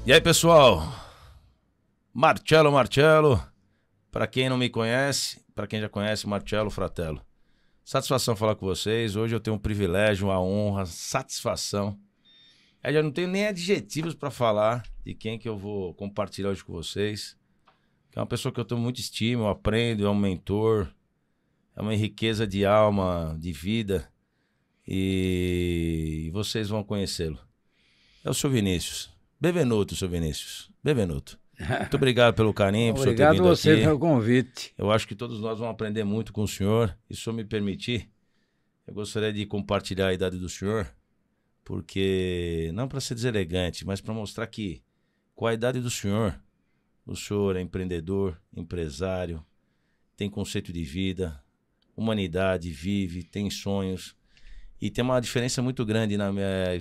E aí, pessoal? Marcello. Para quem não me conhece, para quem já conhece, Marcello Fratello. Satisfação falar com vocês. Hoje eu tenho um privilégio, uma honra, satisfação. Eu já não tenho nem adjetivos para falar de quem que eu vou compartilhar hoje com vocês. Que é uma pessoa que eu tenho muito estima, eu aprendo, é um mentor, é uma riqueza de alma, de vida. E vocês vão conhecê-lo. É o Sr. Vinícius. Benvenuto, Sr. Vinícius. Benvenuto. Muito obrigado pelo carinho, por o senhor ter vindo aqui. Obrigado você pelo convite. Eu acho que todos nós vamos aprender muito com o senhor. E se o senhor me permitir, eu gostaria de compartilhar a idade do senhor, porque, não para ser deselegante, mas para mostrar que, com a idade do senhor, o senhor é empreendedor, empresário, tem conceito de vida, humanidade, vive, tem sonhos. E tem uma diferença muito grande,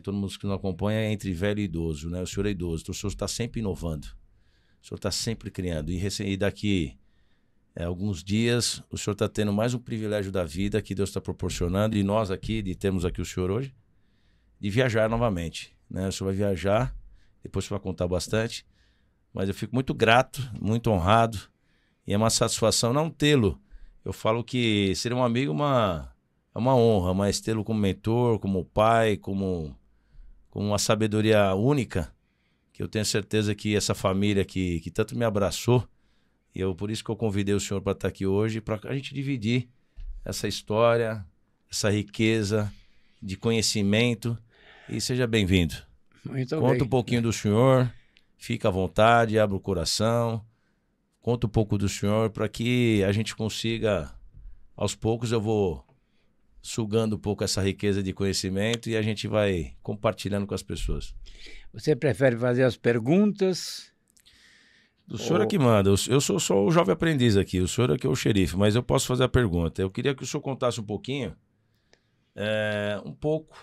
todo mundo que nos acompanha, entre velho e idoso, né? O senhor é idoso, então o senhor está sempre inovando. O senhor está sempre criando. E daqui alguns dias, o senhor está tendo mais um privilégio da vida que Deus está proporcionando. E nós aqui, de termos aqui o senhor hoje, de viajar novamente, né? O senhor vai viajar, depois o senhor vai contar bastante. Mas eu fico muito grato, muito honrado. E é uma satisfação não tê-lo. Eu falo que ser um amigo é uma honra, mas tê-lo como mentor, como pai, como uma sabedoria única, que eu tenho certeza que essa família que tanto me abraçou, e por isso que eu convidei o senhor para estar aqui hoje, para a gente dividir essa história, essa riqueza de conhecimento. E seja bem-vindo. Muito Conta bem. um pouquinho do senhor, fica à vontade, abre o coração, conta um pouco do senhor para que a gente consiga, aos poucos eu vou sugando um pouco essa riqueza de conhecimento e a gente vai compartilhando com as pessoas. Você prefere fazer as perguntas? O senhor é que manda. Eu sou só o jovem aprendiz aqui, o senhor é que é o xerife, mas eu posso fazer a pergunta. Eu queria que o senhor contasse um pouquinho, um pouco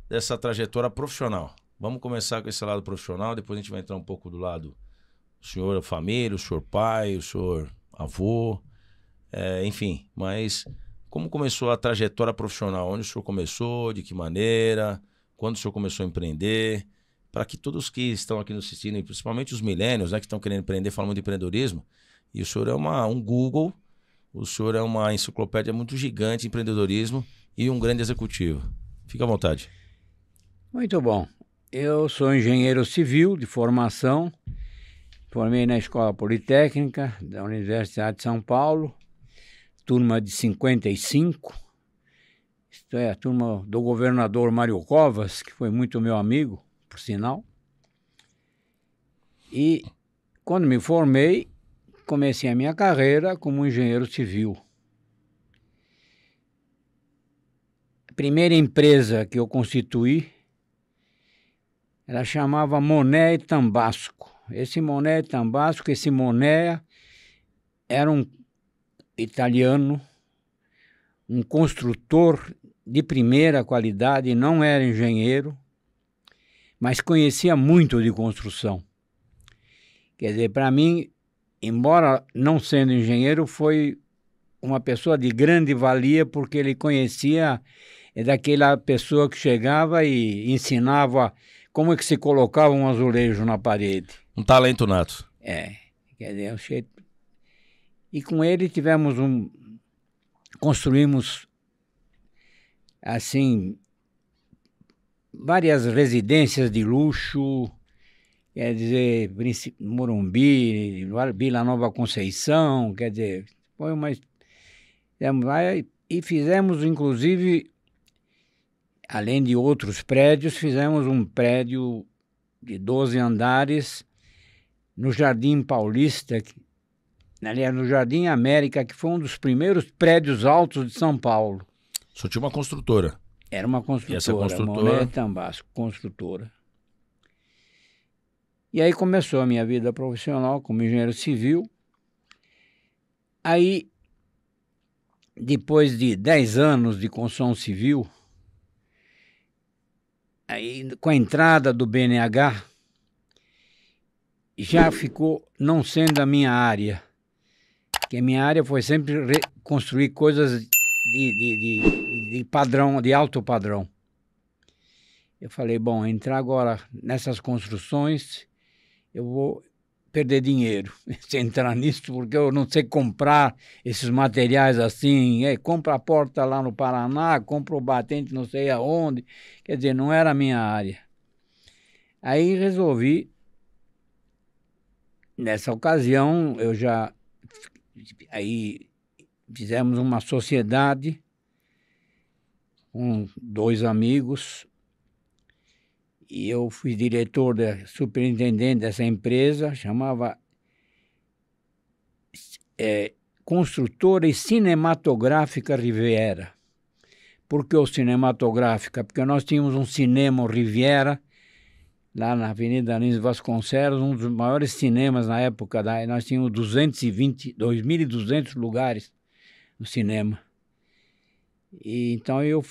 dessa trajetória profissional. Vamos começar com esse lado profissional, depois a gente vai entrar um pouco do lado o senhor família, o senhor pai, o senhor avô, enfim, mas como começou a trajetória profissional? Onde o senhor começou? De que maneira? Quando o senhor começou a empreender? Para que todos que estão aqui nos assistindo, principalmente os milênios, né, que estão querendo empreender, falam de empreendedorismo, e o senhor é um Google, o senhor é uma enciclopédia muito gigante de empreendedorismo e um grande executivo. Fica à vontade. Muito bom. Eu sou engenheiro civil de formação, formei na Escola Politécnica da Universidade de São Paulo, turma de 55, isto é, a turma do governador Mário Covas, que foi muito meu amigo, por sinal. E quando me formei, comecei a minha carreira como engenheiro civil. A primeira empresa que eu constituí, ela chamava Monet e Tambasco. Esse Monet e Tambasco, esse Monet era um italiano, um construtor de primeira qualidade, não era engenheiro, mas conhecia muito de construção. Quer dizer, para mim, embora não sendo engenheiro, foi uma pessoa de grande valia, porque ele conhecia daquela pessoa que chegava e ensinava como é que se colocava um azulejo na parede. Um talento nato. Quer dizer, e com ele construímos, assim, várias residências de luxo, quer dizer, Morumbi, Vila Nova Conceição, quer dizer, foi uma... E fizemos, inclusive, além de outros prédios, fizemos um prédio de 12 andares no Jardim Paulista, aliás, no Jardim América, que foi um dos primeiros prédios altos de São Paulo. Só tinha uma construtora. Era uma construtora, e essa construtora... Monet Tambasco, construtora. E aí começou a minha vida profissional como engenheiro civil. Aí, depois de 10 anos de construção civil, aí, com a entrada do BNH, já ficou não sendo a minha área. Porque a minha área foi sempre construir coisas de padrão, de alto padrão. Eu falei, bom, entrar agora nessas construções eu vou perder dinheiro se entrar nisso, porque eu não sei comprar esses materiais assim, compra a porta lá no Paraná, compra o batente não sei aonde, quer dizer, não era a minha área. Aí resolvi, nessa ocasião, aí fizemos uma sociedade com 2 amigos, e eu fui diretor, superintendente dessa empresa, chamava Construtora e Cinematográfica Riviera. Por que o cinematográfica? Porque nós tínhamos um cinema Riviera, lá na Avenida Lins Vasconcelos, um dos maiores cinemas na época. Nós tínhamos 2.200 lugares no cinema. E então eu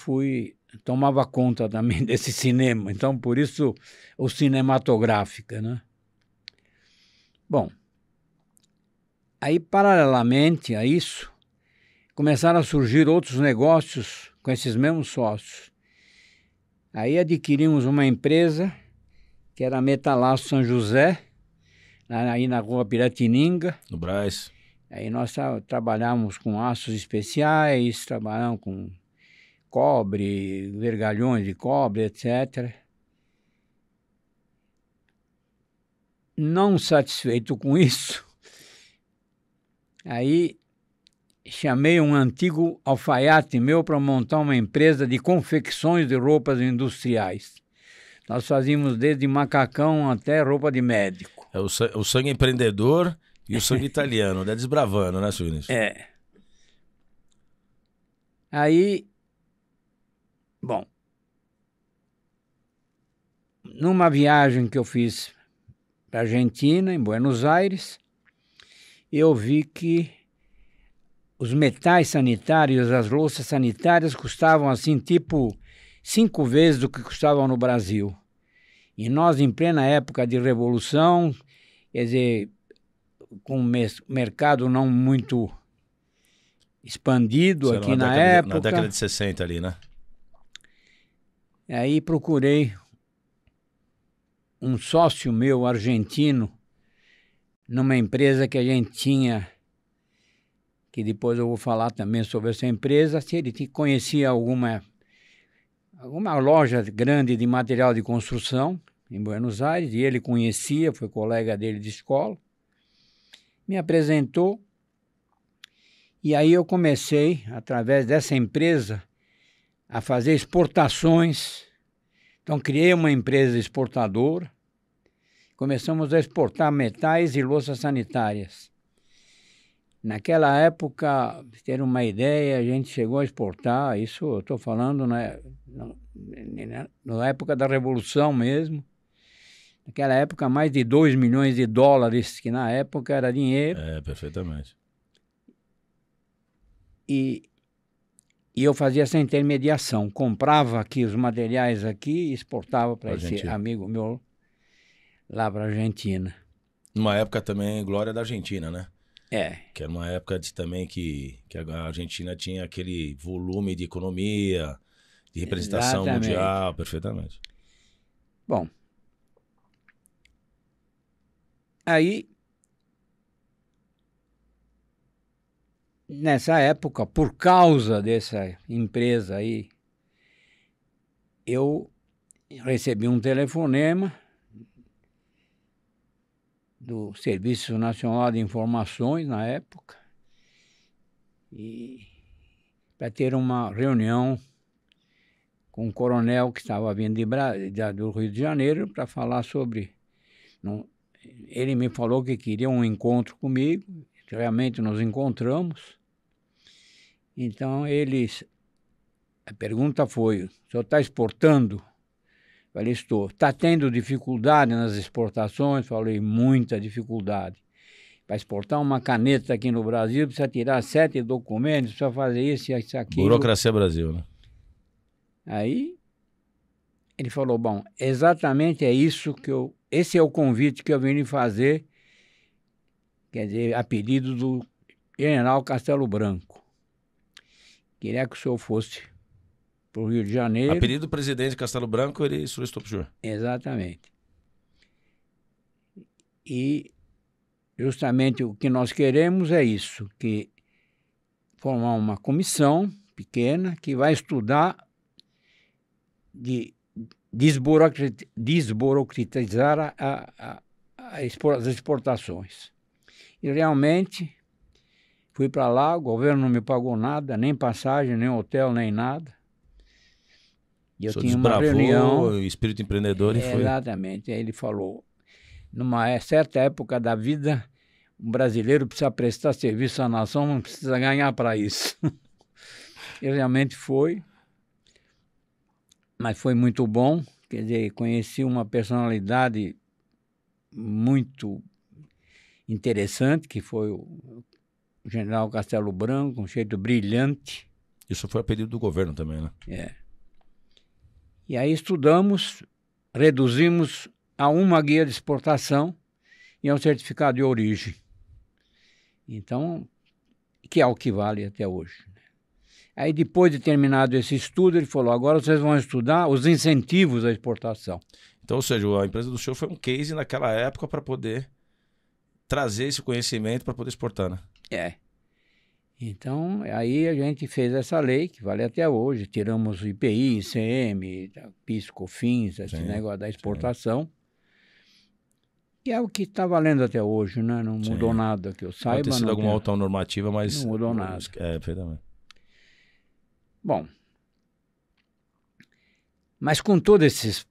tomava conta também desse cinema. Então, por isso, o cinematográfica, né? Bom, aí, paralelamente a isso, começaram a surgir outros negócios com esses mesmos sócios. Aí adquirimos uma empresa, que era a Metalaço São José, aí na rua Piratininga. No Brás. Aí nós trabalhamos com aços especiais, trabalhamos com cobre, vergalhões de cobre, etc. Não satisfeito com isso, aí chamei um antigo alfaiate meu para montar uma empresa de confecções de roupas industriais. Nós fazíamos desde macacão até roupa de médico. É o sangue empreendedor e o sangue italiano, né? Desbravando, né, senhor Vinícius? É. Aí, bom, numa viagem que eu fiz para a Argentina, em Buenos Aires, eu vi que os metais sanitários, as louças sanitárias custavam assim, tipo 5 vezes do que custavam no Brasil. E nós, em plena época de revolução, quer dizer, com o mercado não muito expandido aqui na época. Na década de 60 ali, né? Aí procurei um sócio meu argentino numa empresa que a gente tinha, que depois eu vou falar também sobre essa empresa, se ele conhecia alguma loja grande de material de construção em Buenos Aires, e ele conhecia, foi colega dele de escola, me apresentou, e aí eu comecei, através dessa empresa, a fazer exportações. Então criei uma empresa exportadora, começamos a exportar metais e louças sanitárias. Naquela época, para ter uma ideia, a gente chegou a exportar, isso eu estou falando na época da Revolução mesmo. Naquela época, mais de 2 milhões de dólares, que na época era dinheiro. É, perfeitamente. E eu fazia essa intermediação, comprava aqui os materiais aqui e exportava para esse amigo meu lá para a Argentina. Numa época também glória da Argentina, né? É. Que era uma época também que a Argentina tinha aquele volume de economia, de representação mundial, perfeitamente. Bom, aí, nessa época, por causa dessa empresa aí, eu recebi um telefonema do Serviço Nacional de Informações, na época, e para ter uma reunião com um coronel que estava vindo do Rio de Janeiro para falar sobre... Ele me falou que queria um encontro comigo, realmente nos encontramos. Então, a pergunta foi, o senhor está exportando? Falei, estou. Está tendo dificuldade nas exportações? Falei, muita dificuldade. Para exportar uma caneta aqui no Brasil, precisa tirar 7 documentos, precisa fazer isso, aquilo. Burocracia Brasil, né? Aí, ele falou, bom, exatamente é isso esse é o convite que eu vim lhe fazer, quer dizer, a pedido do General Castelo Branco. Queria que o senhor fosse para o Rio de Janeiro. A pedido do presidente Castelo Branco, ele solicitou para o senhor. Exatamente. E justamente o que nós queremos é isso, que formar uma comissão pequena que vai estudar de desburocratizar as exportações. E realmente fui para lá, o governo não me pagou nada, nem passagem, nem hotel, nem nada. E eu tinha uma reunião. O espírito empreendedor e foi. Exatamente. Aí ele falou, numa certa época da vida, um brasileiro precisa prestar serviço à nação, não precisa ganhar para isso. E realmente foi. Mas foi muito bom. Quer dizer, conheci uma personalidade muito interessante, que foi o general Castelo Branco, um jeito brilhante. Isso foi a pedido do governo também, né? É. E aí estudamos, reduzimos a uma guia de exportação e a um certificado de origem. Então, que é o que vale até hoje. Aí, depois de terminado esse estudo, ele falou, agora vocês vão estudar os incentivos à exportação. Então, ou seja, a empresa do senhor foi um case naquela época para poder trazer esse conhecimento para poder exportar, né? É. Então, aí a gente fez essa lei, que vale até hoje, tiramos o IPI, ICM, PIS, COFINS, esse negócio da exportação, que é o que está valendo até hoje, né? Não mudou nada, que eu saiba. Pode ter sido alguma outra normativa, mas... Não mudou nada. É, perfeitamente. Bom, mas com todos esses...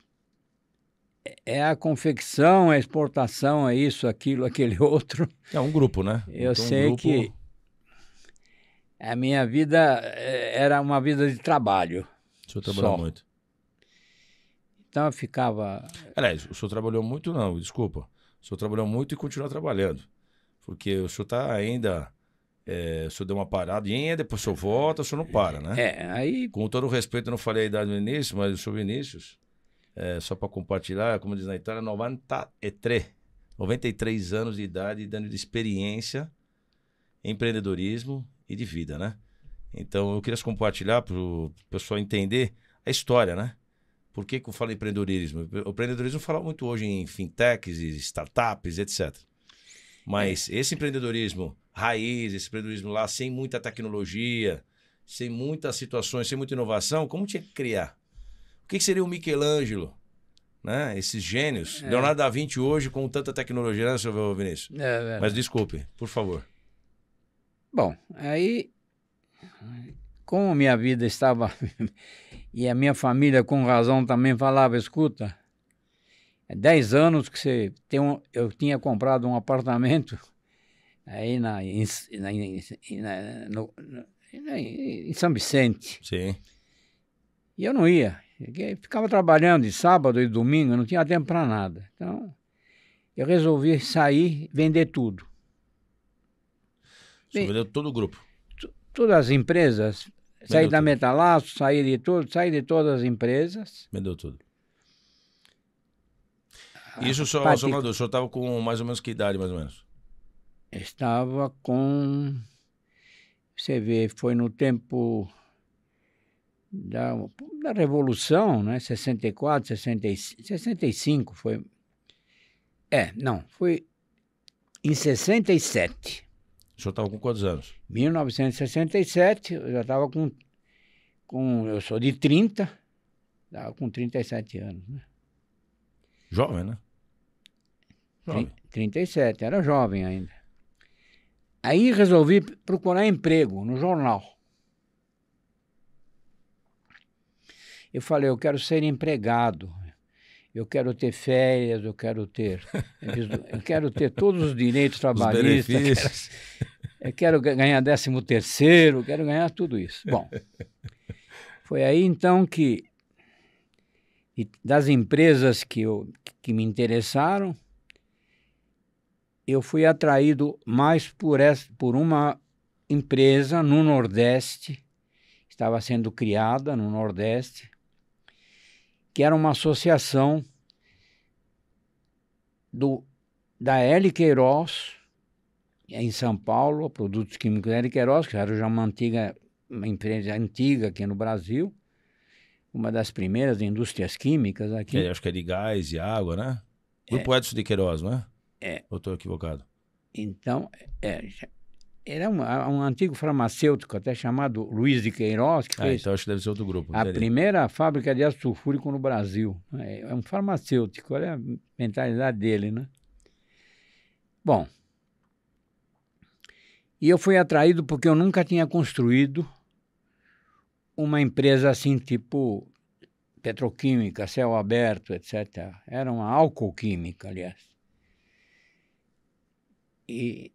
É a confecção, é a exportação, é isso, aquilo, aquele outro. É um grupo, né? Eu então, sei que a minha vida era uma vida de trabalho. O senhor trabalhou muito. Então eu ficava... Aliás, o senhor trabalhou muito não, desculpa. O senhor trabalhou muito e continua trabalhando. Porque o senhor está ainda... o senhor deu uma paradinha, depois o senhor volta, o senhor não para, né? Aí... Com todo o respeito, eu não falei a idade no início, mas o senhor Vinícius, só para compartilhar, como diz na Itália, 93 anos de idade, dando de experiência, empreendedorismo e de vida, né? Então, eu queria compartilhar para o pessoal entender a história, né? Por que eu falo empreendedorismo? O empreendedorismo fala muito hoje em fintechs, startups, etc. Mas esse empreendedorismo raiz, esse empreendedorismo lá, sem muita tecnologia, sem muitas situações, sem muita inovação, como tinha que criar? O que seria o Michelangelo? Né? Esses gênios. Leonardo da Vinci hoje com tanta tecnologia, né, senhor Vinícius? Mas desculpe, por favor. Bom, aí, como a minha vida estava... e a minha família, com razão, também falava, escuta, 10 anos que você tem eu tinha comprado um apartamento aí em São Vicente. Sim. E eu não ia. Eu ficava trabalhando de sábado e domingo, não tinha tempo para nada. Então, eu resolvi sair, vender tudo. Você vendeu todo o grupo? Todas as empresas. Saí da Metalaço, saí de todas as empresas. Vendeu tudo. Isso, senhor Amador, o senhor estava com mais ou menos que idade, mais ou menos? Estava com... Você vê, foi no tempo da Revolução, né? 64, 65 foi... foi em 67. O senhor estava com quantos anos? 1967, eu já estava com... Eu sou de 30, estava com 37 anos, né? Jovem, né? Jovem. 37, era jovem ainda. Aí resolvi procurar emprego no jornal. Eu falei, eu quero ser empregado, eu quero ter férias, eu quero ter todos os direitos trabalhistas, eu quero ganhar 13º, quero ganhar tudo isso. Bom, foi aí então que, das empresas que me interessaram, eu fui atraído mais por uma empresa no Nordeste, estava sendo criada no Nordeste, que era uma associação da L. Queiroz, em São Paulo, Produtos Químicos L. Queiroz, que era já uma empresa antiga aqui no Brasil, uma das primeiras indústrias químicas aqui. Acho que é de gás e água, né? Grupo Edson de Queiroz, não é? Ou estou equivocado? Então, era um antigo farmacêutico, até chamado Luiz de Queiroz, que fez Então acho que deve ser outro grupo. a Entendi. primeira fábrica de ácido sulfúrico no Brasil. É um farmacêutico, olha a mentalidade dele, né? Bom, e eu fui atraído porque eu nunca tinha construído uma empresa assim, tipo petroquímica, céu aberto, etc. Era uma alcoquímica, aliás. E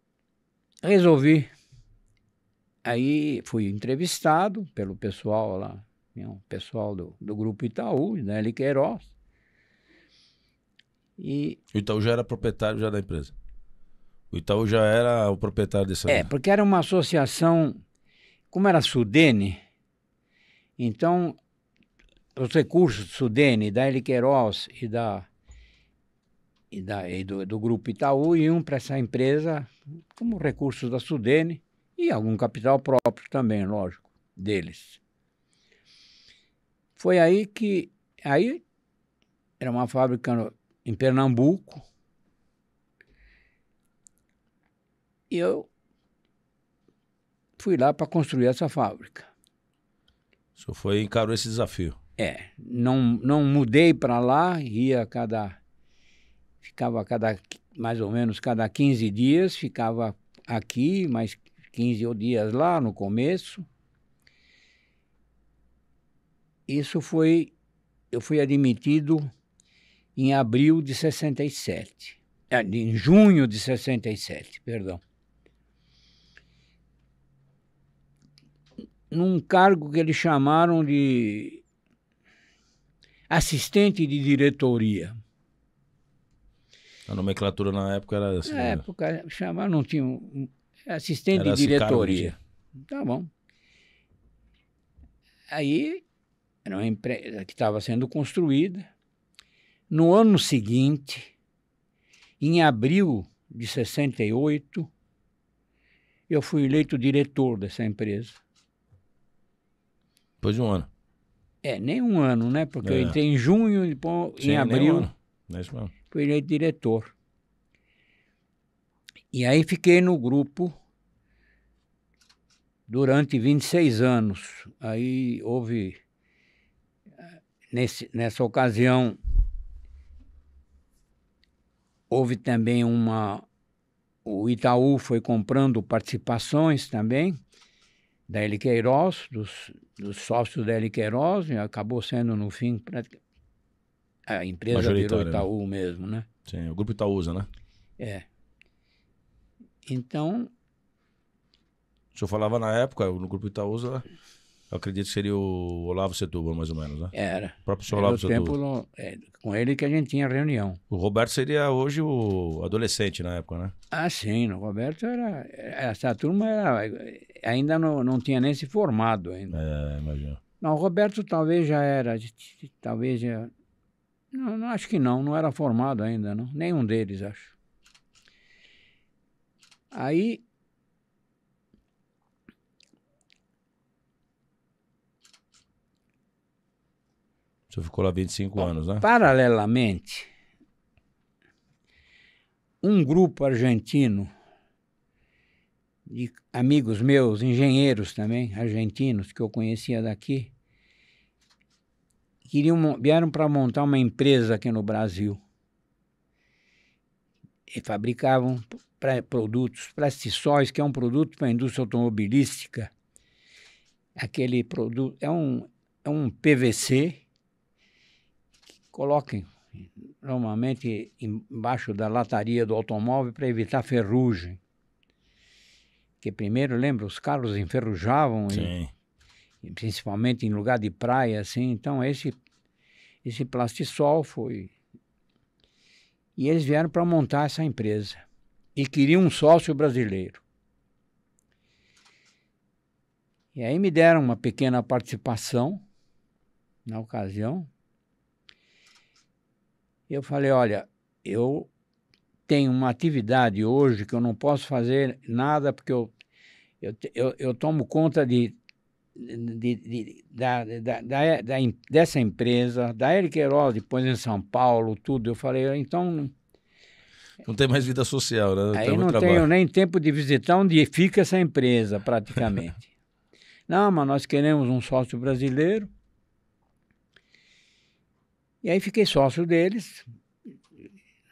resolvi. Aí fui entrevistado pelo pessoal lá, o pessoal do Grupo Itaú, da L. Queiroz. E, O Itaú já era proprietário já da empresa. O Itaú já era o proprietário dessa... porque era uma associação, como era Sudene, então os recursos do Sudene, da L. Queiroz do Grupo Itaú iam para essa empresa como recursos da Sudene e algum capital próprio também, lógico, deles. Foi aí que... Aí era uma fábrica em Pernambuco e eu fui lá para construir essa fábrica. O senhor encarou esse desafio. Não mudei para lá, ficava mais ou menos cada 15 dias, ficava aqui, mais 15 dias lá no começo. Eu fui admitido em abril de 67. Em junho de 67, perdão. Num cargo que eles chamaram de assistente de diretoria. A nomenclatura na época era assim. Na época chamaram, não tinha assistente de diretoria. Tá bom. Aí era uma empresa que estava sendo construída. No ano seguinte, em abril de 68, eu fui eleito diretor dessa empresa. Depois de um ano. Nem um ano, né? Porque eu entrei em junho e em abril fui eleito diretor. E aí fiquei no grupo durante 26 anos. Aí houve, nessa ocasião, houve também o Itaú foi comprando participações também da L. Queiroz, dos sócios da L. Queiroz, e acabou sendo, no fim, a empresa virou Itaú, né? Mesmo, né? Sim, o Grupo Itaúsa, né? Então... O senhor falava na época, no Grupo Itaúsa, eu acredito que seria o Olavo Setúbal, mais ou menos, né? Era. O próprio senhor Olavo Setúbal. Com ele que a gente tinha reunião. O Roberto seria hoje o adolescente na época, né? Ah, sim, o Roberto era... Essa turma ainda não tinha nem se formado ainda. Imagino. Não, o Roberto talvez já era... Não, acho que não era formado ainda, não. Nenhum deles, acho. Aí... O senhor ficou lá 25 anos, né? Paralelamente, um grupo argentino de amigos meus, engenheiros também, argentinos, que eu conhecia daqui, vieram para montar uma empresa aqui no Brasil. E fabricavam produtos, plastisóis, que é um produto para a indústria automobilística. Aquele produto é um PVC, coloquem normalmente embaixo da lataria do automóvel para evitar ferrugem. Porque primeiro, lembra, os carros enferrujavam, e principalmente em lugar de praia, assim. Então esse plastisol foi... E eles vieram para montar essa empresa. E queriam um sócio brasileiro. E aí me deram uma pequena participação, na ocasião. Eu falei, olha, eu tenho uma atividade hoje que eu não posso fazer nada porque eu tomo conta dessa empresa, da L. Queiroz, depois em São Paulo, tudo. Eu falei, então... Não tem mais vida social, né? Aí Tem muito não trabalho. tenho nem tempo de visitar onde fica essa empresa, praticamente. Não, mas nós queremos um sócio brasileiro. E aí fiquei sócio deles.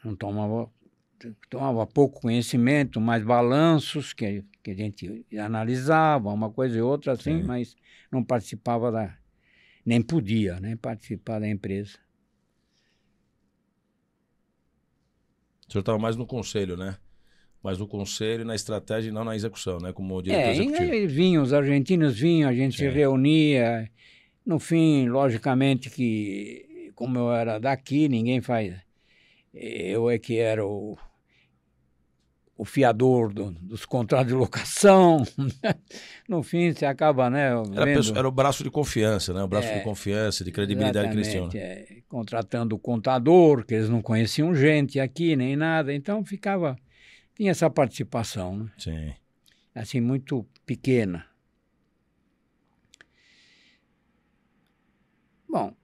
Não tomava pouco conhecimento, mais balanços que a gente analisava, uma coisa e outra assim, Sim. mas não participava nem podia, né, participar da empresa. O senhor estava mais no conselho, né? Mais no conselho, na estratégia e não na execução, né? Como diretor executivo. E vinham, os argentinos vinham, a gente se reunia. No fim, logicamente que, como eu era daqui, ninguém faz... Eu é que era o fiador dos contratos de locação. No fim, você acaba, né, vendo... Era o braço de confiança, né? O braço de confiança, de credibilidade que eles tinham. Exatamente, contratando o contador, que eles não conheciam gente aqui, nem nada. Então, tinha essa participação, né? Sim. Assim, muito pequena. Bom,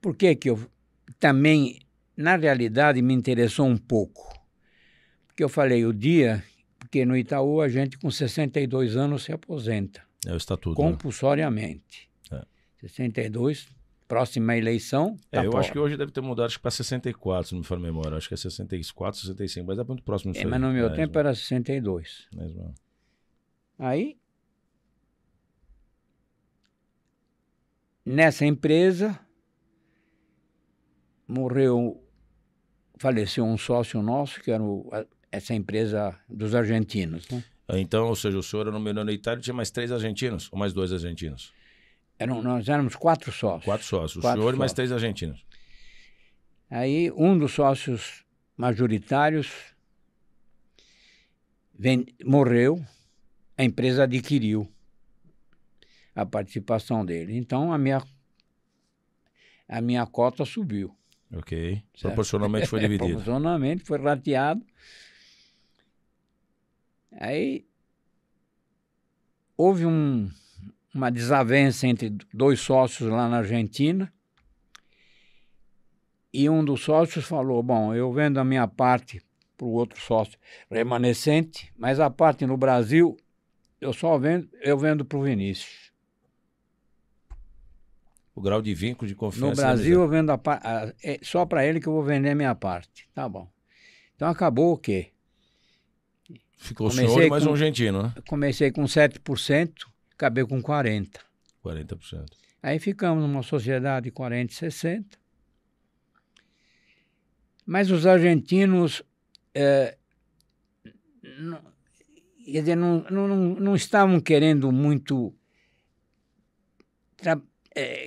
por que eu também, na realidade, me interessou um pouco? Porque eu falei o dia, porque no Itaú a gente com 62 anos se aposenta. É o estatuto. Compulsoriamente. Né? 62, próxima eleição. Eu acho que hoje deve ter mudado, acho que para 64, se não me for a memória. Acho que é 64, 65, mas é muito próximo disso aí. Mas no meu tempo era 62. Mesmo. Aí, nessa empresa, faleceu um sócio nosso, que era essa empresa dos argentinos, né? Então, ou seja, o senhor era no minoritário, tinha mais 3 argentinos ou mais 2 argentinos? Nós éramos 4 sócios. 4 sócios, o senhor e mais 3 argentinos. Aí, um dos sócios majoritários morreu, a empresa adquiriu a participação dele. Então, a minha cota subiu. Ok. Certo? Proporcionalmente foi dividido. Proporcionalmente foi rateado. Aí houve uma desavença entre 2 sócios lá na Argentina e um dos sócios falou, bom, eu vendo a minha parte para o outro sócio remanescente, mas a parte no Brasil eu vendo para o Vinícius. O grau de vínculo de confiança. No Brasil eu vendo só para ele que eu vou vender a minha parte. Tá bom. Então acabou o quê? Ficou o senhor e mais um argentino, né? Comecei com 7%, acabei com 40%. 40%. Aí ficamos numa sociedade de 40 e 60. Mas os argentinos não estavam querendo muito...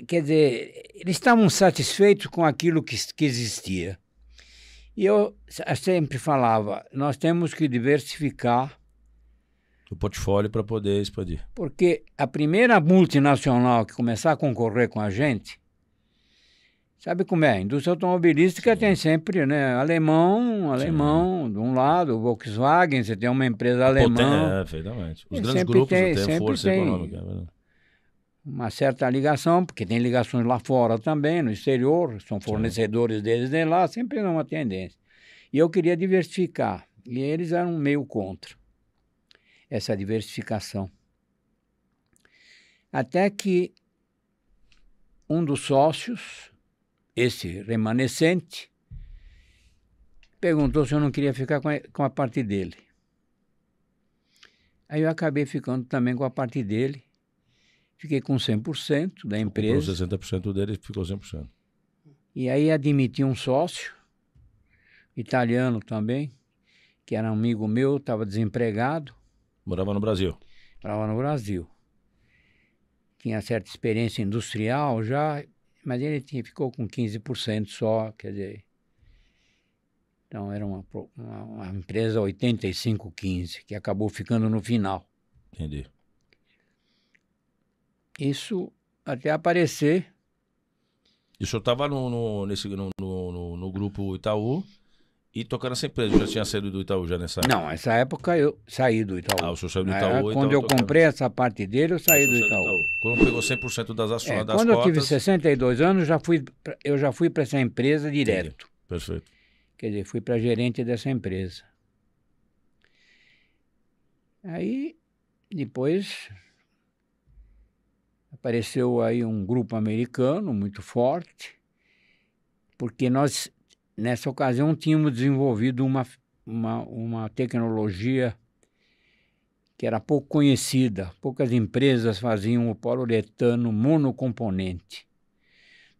quer dizer, eles estavam satisfeitos com aquilo que existia. E eu sempre falava, nós temos que diversificar o portfólio para poder expandir. Porque a primeira multinacional que começar a concorrer com a gente, sabe como é? A indústria automobilística tem sempre, né, alemão, de um lado, Volkswagen, você tem uma empresa alemã. Perfeitamente. Os grandes grupos têm força econômica. Uma certa ligação, porque tem ligações lá fora também, no exterior, são fornecedores deles de lá, sempre é uma tendência. E eu queria diversificar, e eles eram meio contra essa diversificação. Até que um dos sócios, esse remanescente, perguntou se eu não queria ficar com a parte dele. Aí eu acabei ficando também com a parte dele. Fiquei com 100% da empresa. Com 60% dele ficou 100%. E aí admiti um sócio, italiano também, que era um amigo meu, estava desempregado. Morava no Brasil? Morava no Brasil. Tinha certa experiência industrial já, mas ele ficou com 15% só, quer dizer... Então era uma empresa 85-15, que acabou ficando no final. Entendi. Isso até aparecer. E o senhor estava no grupo Itaú e tocando essa empresa. Já tinha saído do Itaú já nessa época? Não, nessa época eu saí do Itaú. O senhor saiu do Itaú. Quando eu comprei essa parte dele, eu saí do Itaú. Quando pegou 100% das ações, das quando cotas... eu tive 62 anos, eu já fui para essa empresa direto. Perfeito. Quer dizer, fui para gerente dessa empresa. Aí, depois, apareceu aí um grupo americano muito forte, porque nós, nessa ocasião, tínhamos desenvolvido uma tecnologia que era pouco conhecida. Poucas empresas faziam o poliuretano monocomponente.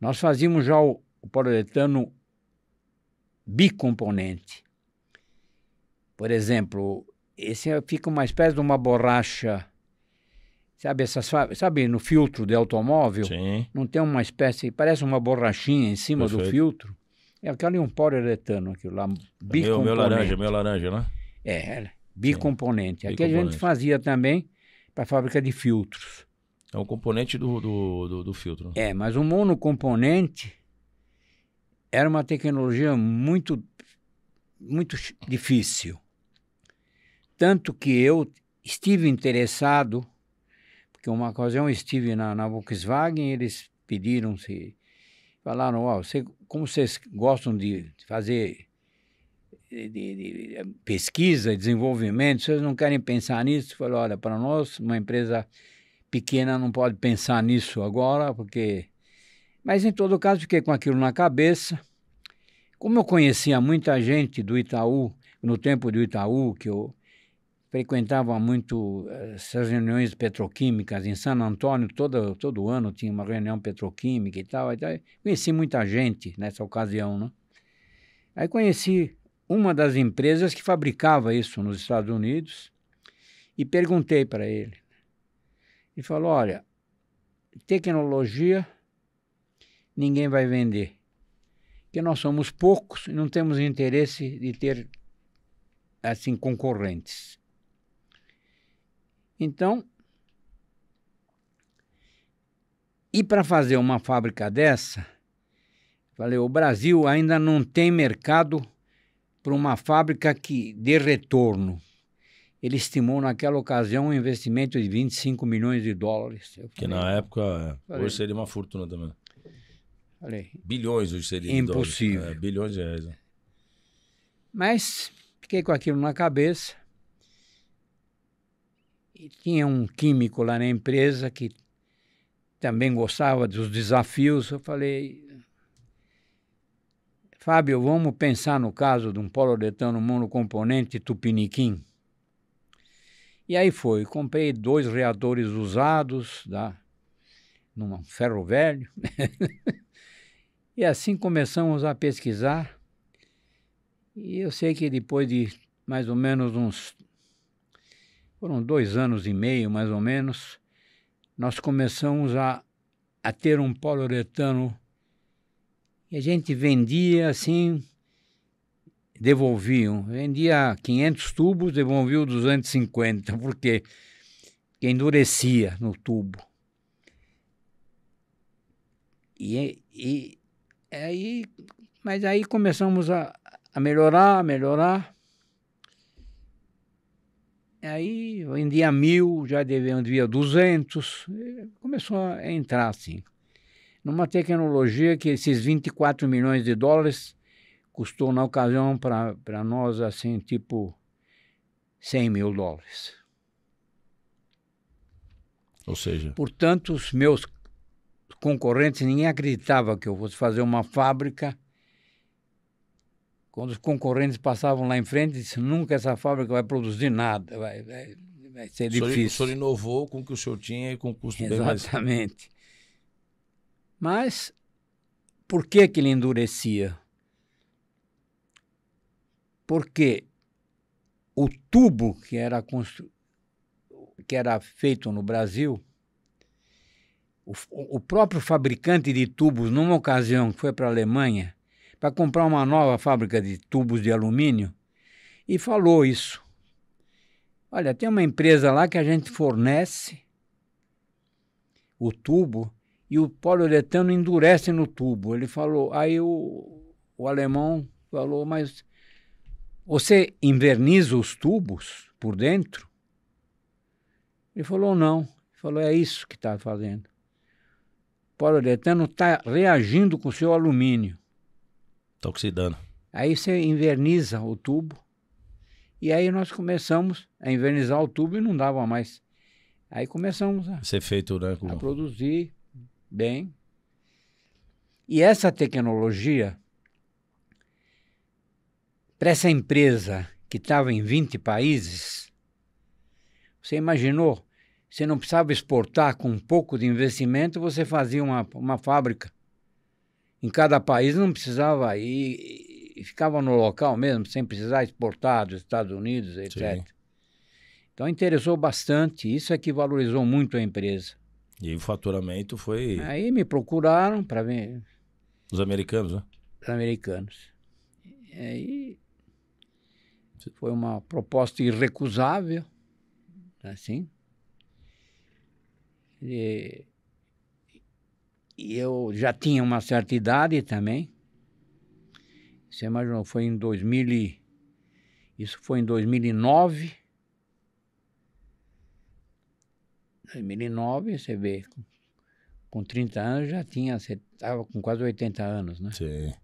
Nós fazíamos já o poliuretano bicomponente. Por exemplo, esse fica uma espécie de uma borracha, sabe no filtro de automóvel? Sim. Não tem uma espécie, parece uma borrachinha em cima Perfeito. do filtro? É aquele um poliuretano, aquilo lá, bicomponente. Meu laranja, né? É, bicomponente. Sim, Aqui a gente fazia também para a fábrica de filtros. É um componente do filtro. É, mas o monocomponente era uma tecnologia muito difícil. Tanto que eu estive interessado, porque uma ocasião eu estive na Volkswagen, eles falaram, como vocês gostam de fazer de pesquisa e desenvolvimento, vocês não querem pensar nisso? Eu falei, olha, para nós, uma empresa pequena não pode pensar nisso agora, porque... Mas, em todo caso, fiquei com aquilo na cabeça. Como eu conhecia muita gente do Itaú, no tempo do Itaú, que eu frequentava muito essas reuniões petroquímicas em San Antônio, todo ano tinha uma reunião petroquímica e tal. Conheci muita gente nessa ocasião, né? Aí conheci uma das empresas que fabricava isso nos Estados Unidos e perguntei para ele. Ele falou, olha, tecnologia ninguém vai vender, porque nós somos poucos e não temos interesse de ter, assim, concorrentes. Então, e para fazer uma fábrica dessa, falei, o Brasil ainda não tem mercado para uma fábrica que dê retorno. Ele estimou naquela ocasião um investimento de 25 milhões de dólares. Que na época, hoje seria uma fortuna também. Falei, bilhões hoje seria impossível. De dólares. Bilhões de reais. Né? Mas fiquei com aquilo na cabeça. E tinha um químico lá na empresa que também gostava dos desafios. Eu falei, Fábio, vamos pensar no caso de um poliuretano monocomponente tupiniquim. E aí foi, comprei 2 reatores usados, num ferro velho. E assim começamos a pesquisar. E eu sei que depois de mais ou menos foram 2 anos e meio, mais ou menos, nós começamos a ter um poliuretano e a gente vendia assim, devolviam. Vendia 500 tubos, devolviam 250, porque endurecia no tubo. Mas aí começamos a melhorar. Aí vendia 1.000, já devia 200, começou a entrar assim. Numa tecnologia que esses 24 milhões de dólares custou na ocasião para nós assim, tipo 100 mil dólares. Ou seja... Portanto, os meus concorrentes, ninguém acreditava que eu fosse fazer uma fábrica. Quando os concorrentes passavam lá em frente, disse, nunca essa fábrica vai produzir nada, vai ser difícil. O senhor inovou com o que o senhor tinha e com custo bem mais... Exatamente. Mas, por que ele endurecia? Porque o tubo que era feito no Brasil, o próprio fabricante de tubos, numa ocasião que foi para a Alemanha, para comprar uma nova fábrica de tubos de alumínio, e falou isso. Olha, tem uma empresa lá que a gente fornece o tubo e o poliuretano endurece no tubo. Ele falou, aí o alemão falou, mas você inverniza os tubos por dentro? Ele falou, não. Ele falou, é isso que está fazendo. O poliuretano está reagindo com o seu alumínio. Tá oxidando. Aí você inverniza o tubo. E aí nós começamos a invernizar o tubo e não dava mais. Aí começamos Ser feito, né? a produzir bem. E essa tecnologia, para essa empresa que estava em 20 países, você imaginou? Você não precisava exportar com um pouco de investimento, você fazia uma fábrica. Em cada país não precisava ir, e ficava no local mesmo, sem precisar exportar dos Estados Unidos, etc. Sim. Então interessou bastante, isso é que valorizou muito a empresa. E o faturamento foi Aí me procuraram para ver os americanos, né? os americanos. Aí foi uma proposta irrecusável, assim. E eu já tinha uma certa idade também. Você imaginou, foi em 2000 isso foi em 2009. 2009, você vê, com 30 anos já tinha, você estava com quase 80 anos, né? Sim.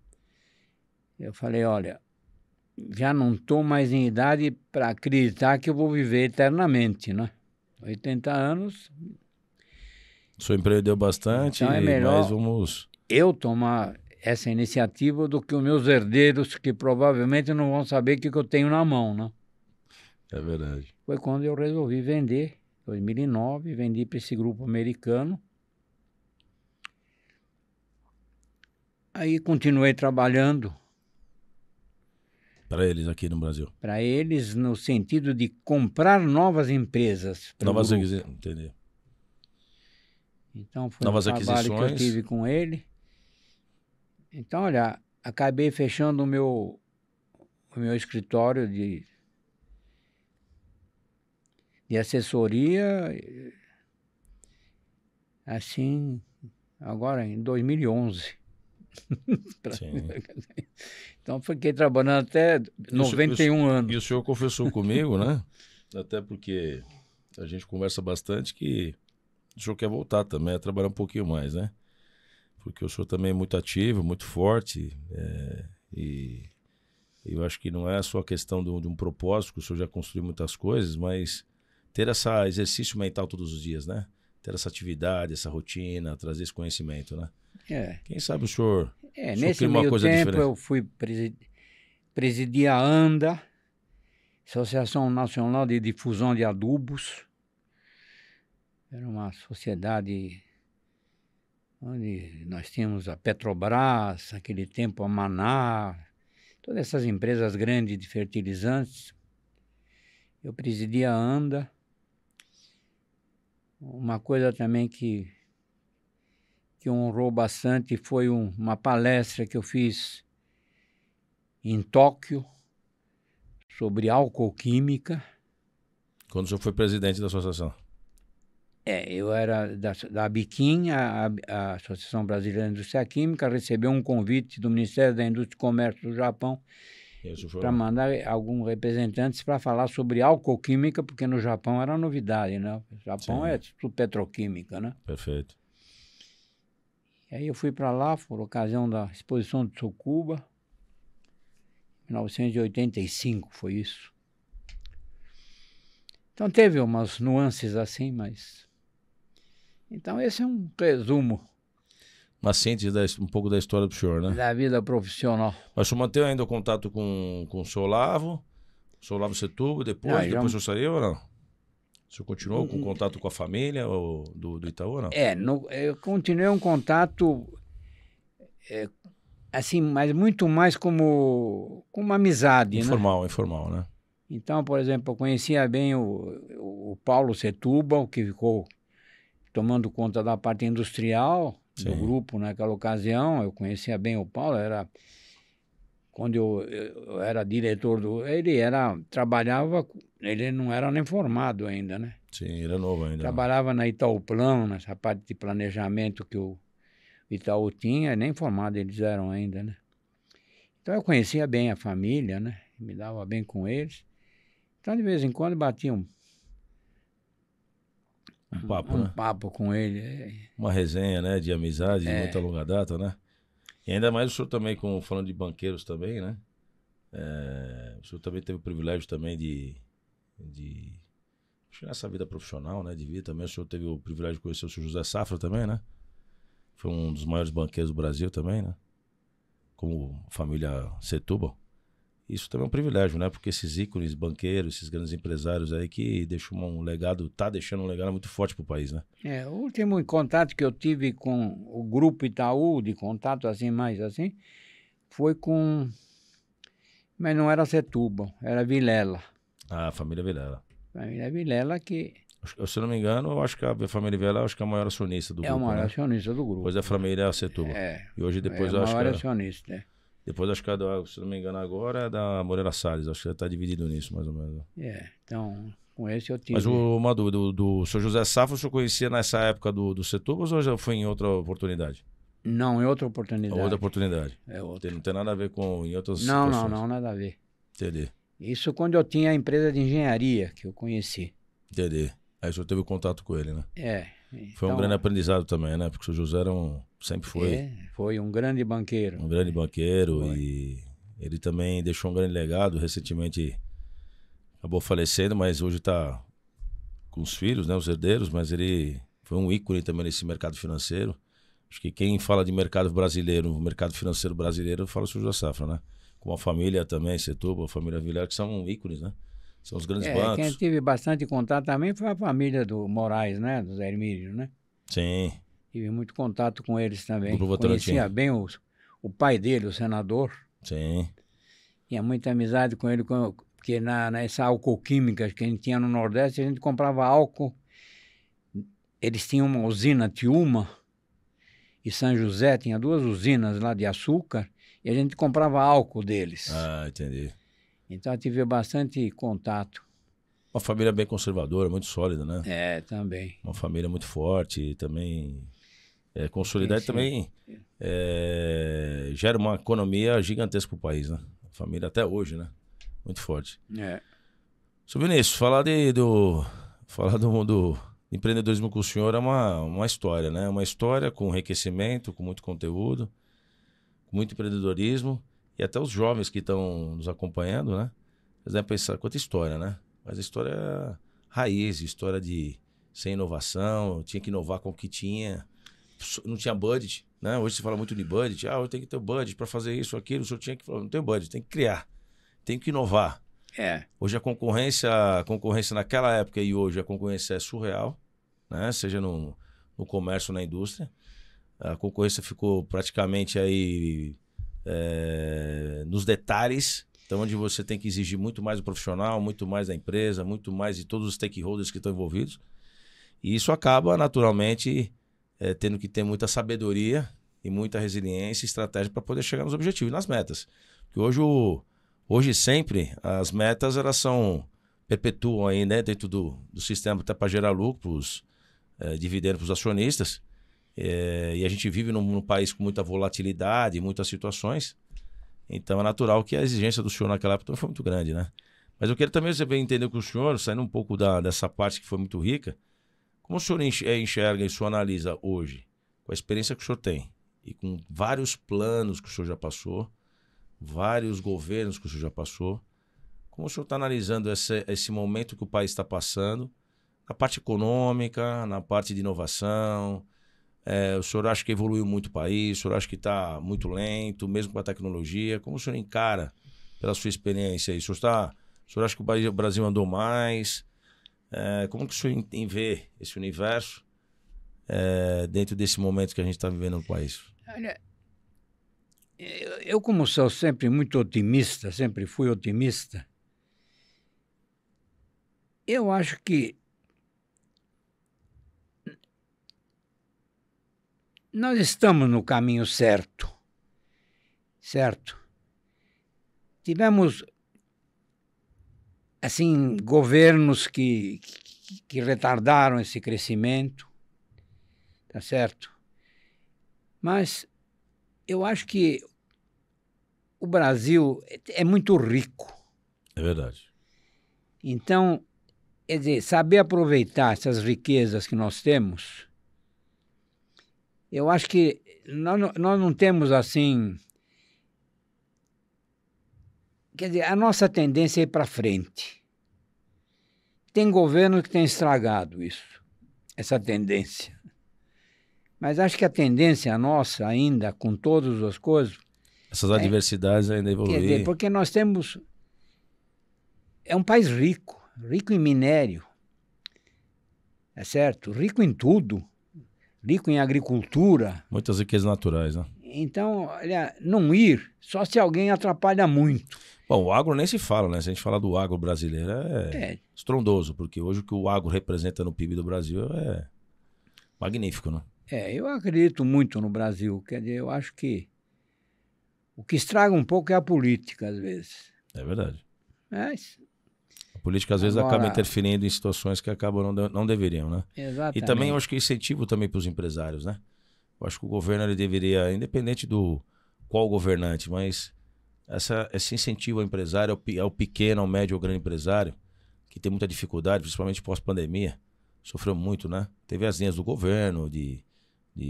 Eu falei, olha, já não estou mais em idade para acreditar que eu vou viver eternamente, né? 80 anos, O senhor empreendeu bastante, então é melhor mas vamos... eu tomar essa iniciativa do que os meus herdeiros, que provavelmente não vão saber o que eu tenho na mão, né? É verdade. Foi quando eu resolvi vender, em 2009, vendi para esse grupo americano. Aí continuei trabalhando Para eles aqui no Brasil. para eles no sentido de comprar novas empresas para o Novas grupo. aquisições, entender. Então foi Novas um trabalho que eu aquisições. tive com ele. Então, olha, acabei fechando o meu escritório de assessoria, assim, agora em 2011. Sim. Então, fiquei trabalhando até 91 anos. E o senhor confessou comigo, né? Até porque a gente conversa bastante que o senhor quer voltar também a trabalhar um pouquinho mais, né? Porque o senhor também é muito ativo, muito forte, e eu acho que não é só a questão de um propósito, que o senhor já construiu muitas coisas, mas ter esse exercício mental todos os dias, né? Ter essa atividade, essa rotina, trazer esse conhecimento, né? É, Quem sabe o senhor nesse cria uma meio coisa tempo diferente. eu fui presidir a ANDA, Associação Nacional de Difusão de Adubos. Era uma sociedade onde nós tínhamos a Petrobras, naquele tempo a Maná, todas essas empresas grandes de fertilizantes. Eu presidia a ANDA. Uma coisa também que honrou bastante foi uma palestra que eu fiz em Tóquio sobre álcool química. Quando o senhor foi presidente da associação. Eu era da ABIQUIM, a Associação Brasileira de Indústria Química, recebeu um convite do Ministério da Indústria e Comércio do Japão para mandar alguns representantes para falar sobre álcool química, porque no Japão era novidade, né? O Japão Sim. é tudo petroquímica, né? Perfeito. E aí eu fui para lá, por ocasião da exposição de Tsukuba, 1985 foi isso. Então teve umas nuances assim, mas... Então esse é um resumo Uma síntese um pouco da história do senhor, né? da vida profissional. Mas o senhor manteve ainda o contato com o senhor Olavo Setúbal, depois o senhor saiu ou não? O senhor continuou com contato com a família do Itaú ou não? Eu continuei um contato, assim, mas muito mais como uma amizade, né? Informal, né? Então, por exemplo, eu conhecia bem o Paulo Setúbal, que ficou tomando conta da parte industrial do grupo naquela ocasião. Eu conhecia bem o Paulo, quando eu era diretor trabalhava, ele não era nem formado ainda, né? Sim, era novo ainda. Trabalhava na Itaúplan, nessa parte de planejamento que o Itaú tinha, nem formado eles eram ainda, né? Então eu conhecia bem a família, né? Me dava bem com eles. Então de vez em quando batia um papo, né? papo com ele. Uma resenha, né? De amizade, de muita longa data, né? E ainda mais o senhor também, falando de banqueiros também, né? O senhor também teve o privilégio também acho que nessa vida profissional, né? De vida também, o senhor teve o privilégio de conhecer o senhor José Safra também, né? Foi um dos maiores banqueiros do Brasil também, né? Como família Setúbal. Isso também é um privilégio, né? Porque esses ícones banqueiros, esses grandes empresários aí que deixam um legado, tá deixando um legado muito forte pro país, né? O último contato que eu tive com o Grupo Itaú, de contato assim, mais assim, foi com... Mas não era Setúbal, era Vilela. Ah, a família Vilela. Família Vilela que... Se eu não me engano, eu acho que a família Vilela é a maior acionista do grupo, é o maior né? acionista do grupo. Depois da família Setúbal. E hoje depois é eu o acho maior que... acionista, Depois acho que se não me engano agora é da Moreira Salles. Acho que já está dividido nisso, mais ou menos. Então, com esse eu tive... Mas uma dúvida, do Sr. José Safra, o senhor conhecia nessa época do Setúbal ou já foi em outra oportunidade? Não, em outra oportunidade. Outra oportunidade. É outra. Não tem nada a ver com em outras Não, situações. não, nada a ver. Entendi. Isso quando eu tinha a empresa de engenharia que eu conheci. Entendi. Aí o senhor teve contato com ele, né? Foi um Então, grande aprendizado também, né? Porque o Sr. José sempre foi foi um grande banqueiro. um grande banqueiro Foi. E ele também deixou um grande legado. Recentemente acabou falecendo, mas hoje está com os filhos, né? Os herdeiros, mas ele foi um ícone também nesse mercado financeiro. Acho que quem fala de mercado brasileiro, mercado financeiro brasileiro, fala o Sr. José Safra, né? Com a família também, Setúbal, a família Vilela, que são ícones, né? São os grandes bancos. Quem tive bastante contato também foi a família do Moraes, né? Do Zé Hermílio, né? Sim. Tive muito contato com eles também. Grupo Conhecia Votorantim. bem o pai dele, o senador. Sim. Tinha muita amizade com ele, porque nessa alcoquímica que a gente tinha no Nordeste, a gente comprava álcool. Eles tinham uma usina, Tiúma, e São José, tinha 2 usinas lá de açúcar, e a gente comprava álcool deles. Ah, entendi. Então eu tive bastante contato. Uma família bem conservadora, muito sólida, né? Também. Uma família muito forte e também consolidada e também gera uma economia gigantesca para o país, né? A família até hoje, né? Muito forte. Seu Vinícius, falar do mundo empreendedorismo com o senhor é uma história, né? Uma história com enriquecimento, com muito conteúdo, com muito empreendedorismo. E até os jovens que estão nos acompanhando, né? Eles devem pensar, quanta história, né? Mas a história é raiz, história de sem inovação, tinha que inovar com o que tinha, não tinha budget, né? Hoje se fala muito de budget, eu tenho que ter budget para fazer isso, aquilo, o senhor tinha que falar, não tem budget, tem que criar, tem que inovar. Hoje a concorrência naquela época e hoje a concorrência é surreal, né? Seja no comércio ou na indústria. A concorrência ficou praticamente aí nos detalhes, então onde você tem que exigir muito mais do profissional, muito mais da empresa, muito mais de todos os stakeholders que estão envolvidos. E isso acaba naturalmente tendo que ter muita sabedoria e muita resiliência e estratégia para poder chegar nos objetivos e nas metas. Porque hoje sempre as metas elas perpetuam aí, né, dentro do sistema até para gerar lucros, dividendos para os acionistas. E a gente vive num país com muita volatilidade, muitas situações. Então é natural que a exigência do senhor naquela época foi muito grande, né? Mas eu quero também você entender com o senhor, saindo um pouco dessa parte que foi muito rica, como o senhor enxerga e o senhor analisa hoje, com a experiência que o senhor tem e com vários planos que o senhor já passou, vários governos que o senhor já passou, como o senhor está analisando esse momento que o país está passando, na parte econômica, na parte de inovação? O senhor acha que evoluiu muito o país? O senhor acha que está muito lento, mesmo com a tecnologia? Como o senhor encara pela sua experiência aí? O senhor acha que o Brasil andou mais? Como que o senhor vê esse universo dentro desse momento que a gente está vivendo no país? Olha, eu como sou sempre muito otimista, sempre fui otimista, eu acho que nós estamos no caminho certo. Tivemos, assim, governos que retardaram esse crescimento, tá certo? Mas eu acho que o Brasil é muito rico. É verdade. Então, quer dizer, saber aproveitar essas riquezas que nós temos, eu acho que nós não temos assim... Quer dizer, a nossa tendência é ir para frente. Tem governo que tem estragado isso, essa tendência. Mas acho que a tendência nossa ainda, com todas as coisas... Essas adversidades ainda evoluem. Quer dizer, porque nós temos... É um país rico, rico em minério, é certo? Rico em tudo, rico em agricultura. Muitas riquezas naturais, né? Então, olha, não ir, só se alguém atrapalha muito. Bom, o agro nem se fala, né? Se a gente falar do agro brasileiro é estrondoso, porque hoje o que o agro representa no PIB do Brasil é magnífico, né? Eu acredito muito no Brasil, quer dizer, eu acho que o que estraga um pouco é a política, às vezes. É verdade. Mas... A política, às vezes, acaba interferindo em situações que acabam não deveriam, né? Exatamente. E também eu acho que é incentivo também para os empresários, né? Eu acho que o governo ele deveria, independente do qual governante, mas esse incentivo ao empresário, ao pequeno, ao médio, ao grande empresário, que tem muita dificuldade, principalmente pós-pandemia, sofreu muito, né? Teve as linhas do governo, de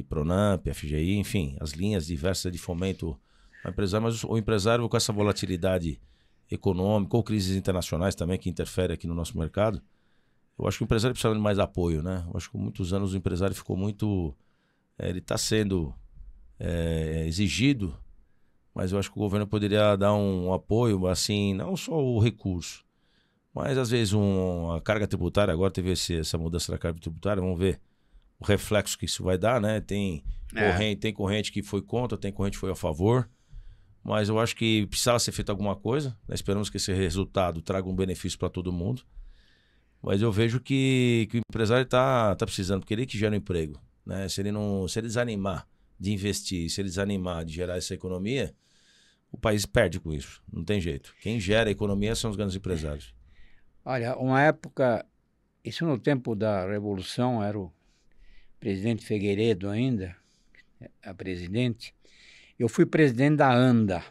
Pronamp, FGI, enfim, as linhas diversas de fomento ao empresário, mas o empresário com essa volatilidade econômica ou crises internacionais também que interferem aqui no nosso mercado, eu acho que o empresário precisa de mais apoio, né? Eu acho que por muitos anos o empresário ficou muito... ele está sendo exigido, mas eu acho que o governo poderia dar um apoio, assim, não só o recurso, mas às vezes a carga tributária, agora teve essa mudança da carga tributária, vamos ver o reflexo que isso vai dar, né? Tem corrente que foi contra, tem corrente que foi a favor, mas eu acho que precisava ser feita alguma coisa, né? Esperamos que esse resultado traga um benefício para todo mundo, mas eu vejo que o empresário está precisando, porque ele que gera um emprego, né? Se ele desanimar de investir, se ele desanimar de gerar essa economia, o país perde com isso, não tem jeito. Quem gera a economia são os grandes empresários. Olha, uma época, isso no tempo da Revolução, era o presidente Figueiredo ainda, a presidente, eu fui presidente da ANDA.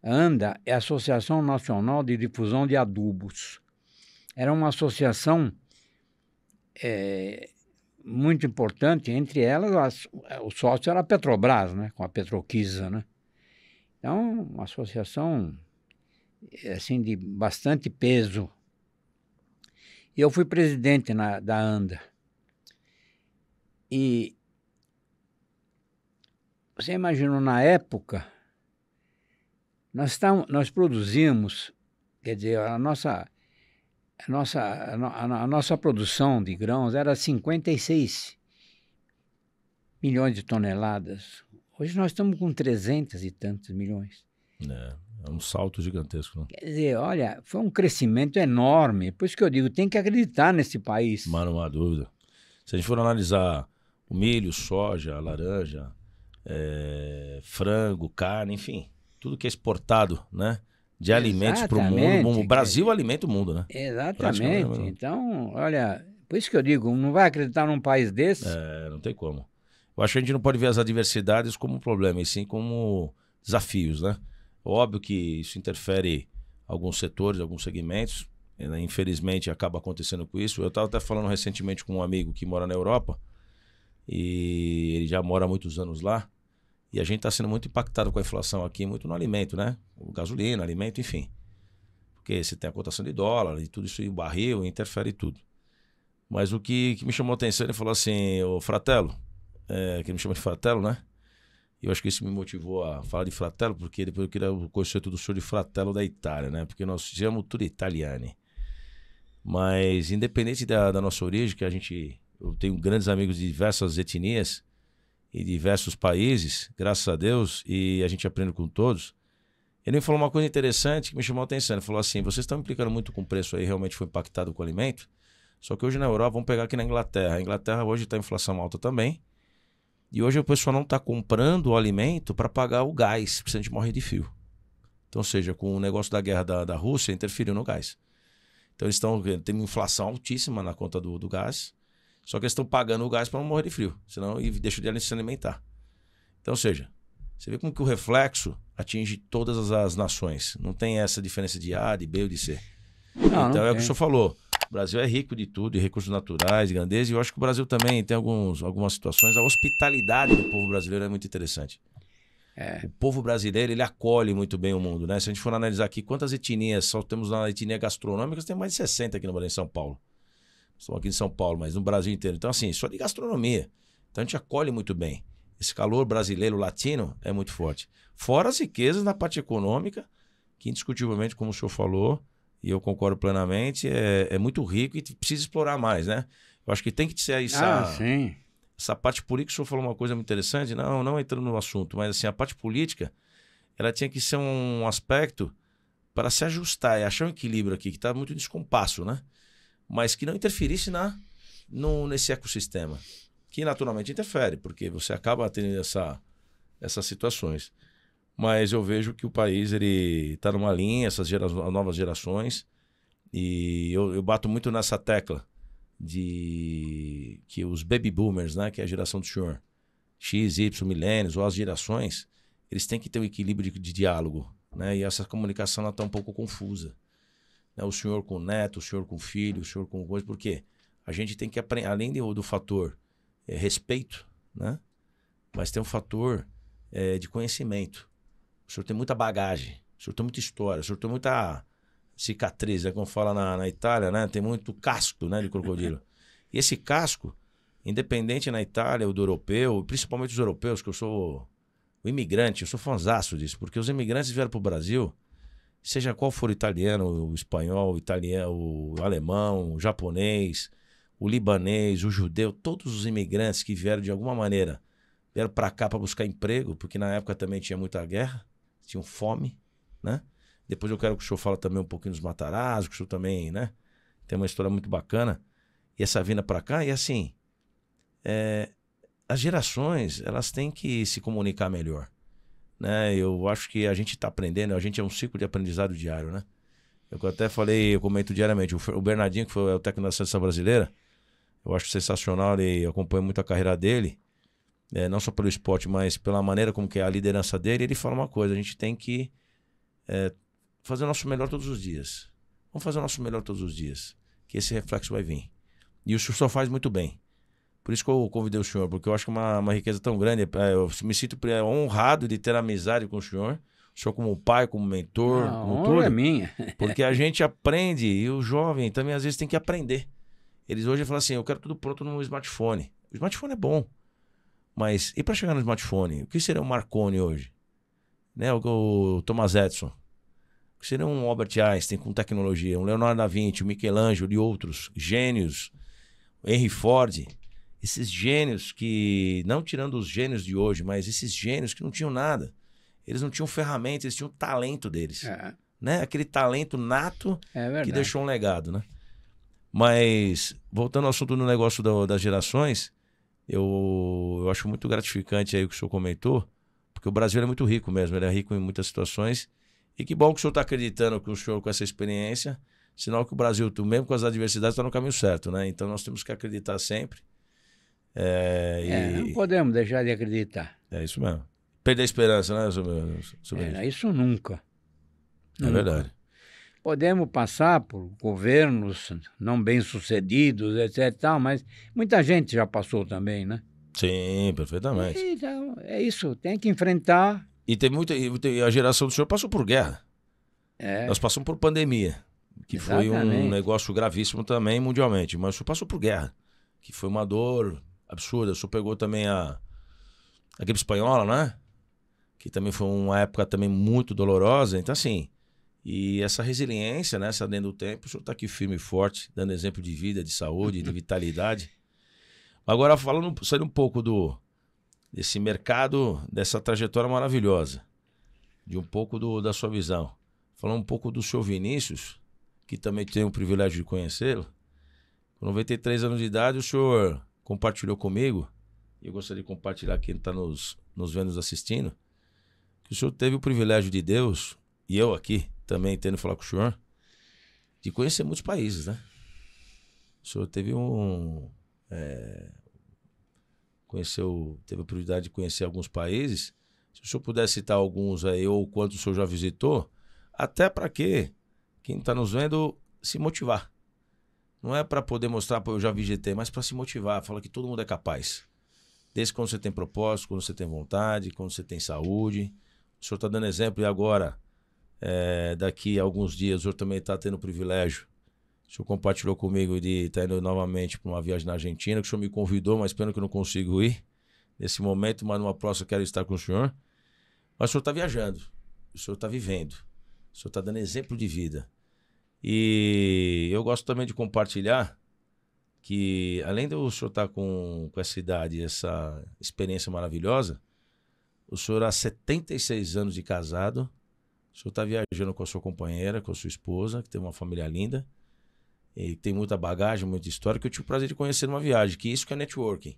A ANDA é a Associação Nacional de Difusão de Adubos. Era uma associação muito importante, entre elas o sócio era a Petrobras, né, com a Petroquisa, né? Então, uma associação assim, de bastante peso. E eu fui presidente da ANDA. E você imaginou, na época, nós produzimos, quer dizer, a nossa produção de grãos era 56 milhões de toneladas. Hoje nós estamos com 300 e tantos milhões. É um salto gigantesco, né? Quer dizer, olha, foi um crescimento enorme. Por isso que eu digo, tem que acreditar nesse país. Mas não há dúvida. Se a gente for analisar o milho, soja, laranja, frango, carne, enfim, tudo que é exportado, né? De alimentos para o mundo. O Brasil alimenta o mundo, né? Exatamente. Então, olha, por isso que eu digo, não vai acreditar num país desse? Não tem como. Eu acho que a gente não pode ver as adversidades como um problema, e sim como desafios, né? Óbvio que isso interfere em alguns setores, alguns segmentos, né? Infelizmente acaba acontecendo com isso. Eu estava até falando recentemente com um amigo que mora na Europa, e ele já mora há muitos anos lá, e a gente está sendo muito impactado com a inflação aqui, muito no alimento, né? O gasolina, alimento, enfim. Porque você tem a cotação de dólar e tudo isso, e o barril, interfere em tudo. Mas o que me chamou a atenção, ele falou assim, ô Fratello, que ele me chama de Fratello, né? E eu acho que isso me motivou a falar de Fratello, porque depois eu queria o conceito do senhor de Fratello da Itália, né? Porque nós chamamos tudo italiani. Mas independente da nossa origem, que eu tenho grandes amigos de diversas etnias e diversos países, graças a Deus, e a gente aprende com todos. Ele me falou uma coisa interessante que me chamou a atenção. Ele falou assim, vocês estão implicando muito com o preço aí, realmente foi impactado com o alimento, só que hoje na Europa, vamos pegar aqui na Inglaterra. A Inglaterra hoje está inflação alta também, e hoje o pessoal não está comprando o alimento para pagar o gás, porque a gente morre de frio. Então, ou seja, com o negócio da guerra da Rússia, interferiu no gás. Então eles têm uma inflação altíssima na conta do gás, só que eles estão pagando o gás para não morrer de frio, senão deixam de se alimentar. Então, ou seja, você vê como que o reflexo atinge todas as nações. Não tem essa diferença de A, de B ou de C. Então é o que o senhor falou. O Brasil é rico de tudo, de recursos naturais, de grandeza, e eu acho que o Brasil também tem algumas situações. A hospitalidade do povo brasileiro é muito interessante. O povo brasileiro, ele acolhe muito bem o mundo, né? Se a gente for analisar aqui quantas etnias só temos na etnia gastronômica, tem mais de 60 aqui no Brasil, em São Paulo. Estamos aqui em São Paulo, mas no Brasil inteiro. Então, assim, só de gastronomia. Então, a gente acolhe muito bem. Esse calor brasileiro latino é muito forte. Fora as riquezas na parte econômica, que indiscutivelmente, como o senhor falou, e eu concordo plenamente, é muito rico e precisa explorar mais, né? Eu acho que tem que ser sim. Essa parte política, o senhor falou uma coisa muito interessante, não entrando no assunto, mas assim, a parte política, ela tinha que ser um aspecto para se ajustar e achar um equilíbrio aqui, que está muito descompasso, né? Mas que não interferisse nesse ecossistema, que naturalmente interfere, porque você acaba tendo essas situações. Mas eu vejo que o país está numa linha, as novas gerações, e eu bato muito nessa tecla de que os baby boomers, né, que é a geração do senhor, X, Y, milênios, ou as gerações, eles têm que ter um equilíbrio de diálogo, né? E essa comunicação está um pouco confusa. Né? O senhor com o neto, o senhor com o filho, o senhor com coisa, por quê? A gente tem que aprender, além do fator respeito, né? Mas tem um fator de conhecimento. O senhor tem muita bagagem, o senhor tem muita história, o senhor tem muita cicatriz, como fala na Itália, né? Tem muito casco, né, de crocodilo. E esse casco, independente na Itália ou do europeu, principalmente os europeus, que eu sou o imigrante, eu sou fãzaço disso, porque os imigrantes vieram para o Brasil, seja qual for o italiano, o espanhol, o alemão, o japonês, o libanês, o judeu, todos os imigrantes que vieram de alguma maneira, vieram para cá para buscar emprego, porque na época também tinha muita guerra, tinham fome, né? Depois eu quero que o senhor fale também um pouquinho dos Matarazzo, que o senhor também, né? Tem uma história muito bacana. E essa vinda para cá, e assim, as gerações, elas têm que se comunicar melhor, né? Eu acho que a gente está aprendendo, a gente é um ciclo de aprendizado diário, né? Eu até falei, eu comento diariamente, o Bernardinho, que foi o técnico da seleção brasileira, eu acho sensacional, e acompanho muito a carreira dele, não só pelo esporte, mas pela maneira como que é a liderança dele. Ele fala uma coisa: a gente tem que fazer o nosso melhor todos os dias. Vamos fazer o nosso melhor todos os dias, que esse reflexo vai vir. E o senhor só faz muito bem. Por isso que eu convidei o senhor, porque eu acho que uma riqueza tão grande. Eu me sinto honrado de ter amizade com o senhor como pai, como mentor, como tudo. É minha. Porque a gente aprende, e o jovem também às vezes tem que aprender. Eles hoje falam assim: eu quero tudo pronto no smartphone. O smartphone é bom, mas e para chegar no smartphone? O que seria um Marconi hoje? Né? O Thomas Edison. O que seria um Albert Einstein com tecnologia? Um Leonardo da Vinci, um Michelangelo e outros gênios. Henry Ford. Esses gênios que, não tirando os gênios de hoje, mas esses gênios que não tinham nada. Eles não tinham ferramentas, eles tinham o talento deles. Né? Aquele talento nato que deixou um legado, né? Mas, voltando ao assunto do negócio das gerações, eu acho muito gratificante aí o que o senhor comentou, porque o Brasil é muito rico mesmo, ele é rico em muitas situações. E que bom que o senhor está acreditando que o senhor, com essa experiência, sinal que o Brasil, mesmo com as adversidades, está no caminho certo, né? Então nós temos que acreditar sempre. Não podemos deixar de acreditar. É isso mesmo. Perder a esperança, né, sobre isso nunca. É verdade. Podemos passar por governos não bem-sucedidos, etc. Tal, mas muita gente já passou também, né? Sim, perfeitamente. Então, é isso, tem que enfrentar. E a geração do senhor passou por guerra. Nós passamos por pandemia, que Exatamente. Foi um negócio gravíssimo também mundialmente. Mas o senhor passou por guerra, que foi uma dor absurda. O senhor pegou também a gripe espanhola, né? Que também foi uma época também muito dolorosa. Então, assim, e essa resiliência, né? Essa dentro do tempo, o senhor está aqui firme e forte, dando exemplo de vida, de saúde, de vitalidade. Agora, saindo um pouco desse mercado, dessa trajetória maravilhosa, de um pouco da sua visão. Falando um pouco do senhor Vinícius, que também tenho o privilégio de conhecê-lo. Com 93 anos de idade, o senhor compartilhou comigo, e eu gostaria de compartilhar quem está nos vendo, nos assistindo, que o senhor teve o privilégio de Deus, e eu aqui também tendo falar com o senhor, de conhecer muitos países, né? O senhor teve teve a oportunidade de conhecer alguns países. Se o senhor puder citar alguns aí, ou quanto o senhor já visitou, até para quem está nos vendo se motivar. não é para poder mostrar, pô, eu já vi GT, mas para se motivar, falar que todo mundo é capaz. Desde quando você tem propósito, quando você tem vontade, quando você tem saúde. O senhor está dando exemplo e agora, daqui a alguns dias, o senhor também está tendo o privilégio. O senhor compartilhou comigo de estar indo novamente para uma viagem na Argentina, que o senhor me convidou, mas pena que eu não consigo ir nesse momento, mas numa próxima eu quero estar com o senhor. Mas o senhor está viajando, o senhor está vivendo, o senhor está dando exemplo de vida. E eu gosto também de compartilhar que, além de o senhor estar com essa idade, essa experiência maravilhosa, o senhor há 76 anos de casado, o senhor está viajando com a sua companheira, com a sua esposa, que tem uma família linda, e tem muita bagagem, muita história, que eu tive o prazer de conhecer numa viagem, que isso que é networking.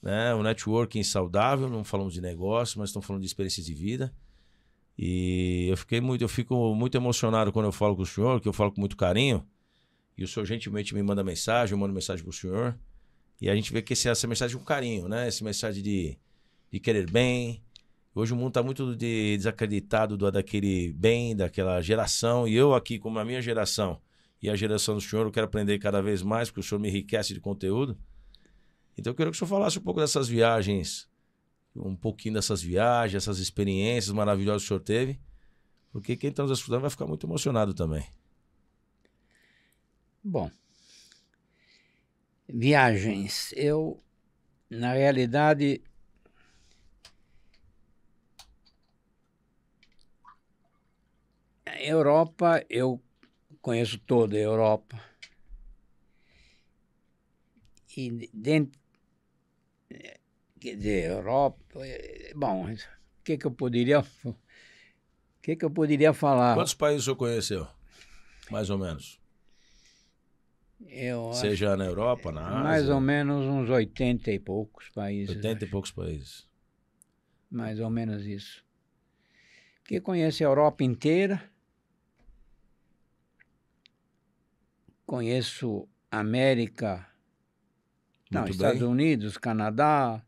Né? O networking saudável, não falamos de negócio, mas estamos falando de experiências de vida. E eu fico muito emocionado quando eu falo com o senhor, que eu falo com muito carinho, e o senhor gentilmente me manda mensagem, eu mando mensagem para o senhor, e a gente vê que essa mensagem é com carinho, né? Essa mensagem de querer bem. Hoje o mundo está muito desacreditado daquele bem, daquela geração, e eu aqui, como a minha geração e a geração do senhor, eu quero aprender cada vez mais, porque o senhor me enriquece de conteúdo. Então eu queria que o senhor falasse um pouco dessas viagens, um pouquinho dessas viagens, essas experiências maravilhosas que o senhor teve, porque quem está nos escutando vai ficar muito emocionado também. Bom, viagens. Eu, na realidade, a Europa, eu conheço toda a Europa. E dentro, quer dizer, Europa, bom, o que eu poderia falar? Quantos países o senhor conheceu? Mais ou menos. Seja na Europa, na Ásia? Mais ou menos uns 80 e poucos países. 80 e poucos países. Mais ou menos isso. Porque conheço a Europa inteira, conheço a América, não, Estados Unidos, Canadá,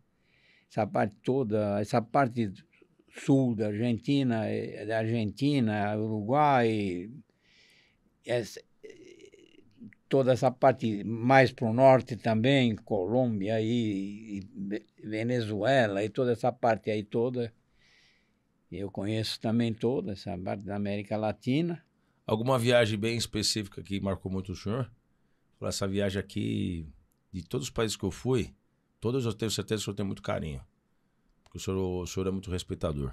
essa parte toda, essa parte sul da Argentina, Uruguai, toda essa parte mais para o norte também, Colômbia e Venezuela e toda essa parte aí toda. Eu conheço também toda essa parte da América Latina. Alguma viagem bem específica que marcou muito o senhor? Essa viagem aqui, de todos os países que eu fui, todos eu tenho certeza que o senhor tem muito carinho. Porque o senhor é muito respeitador.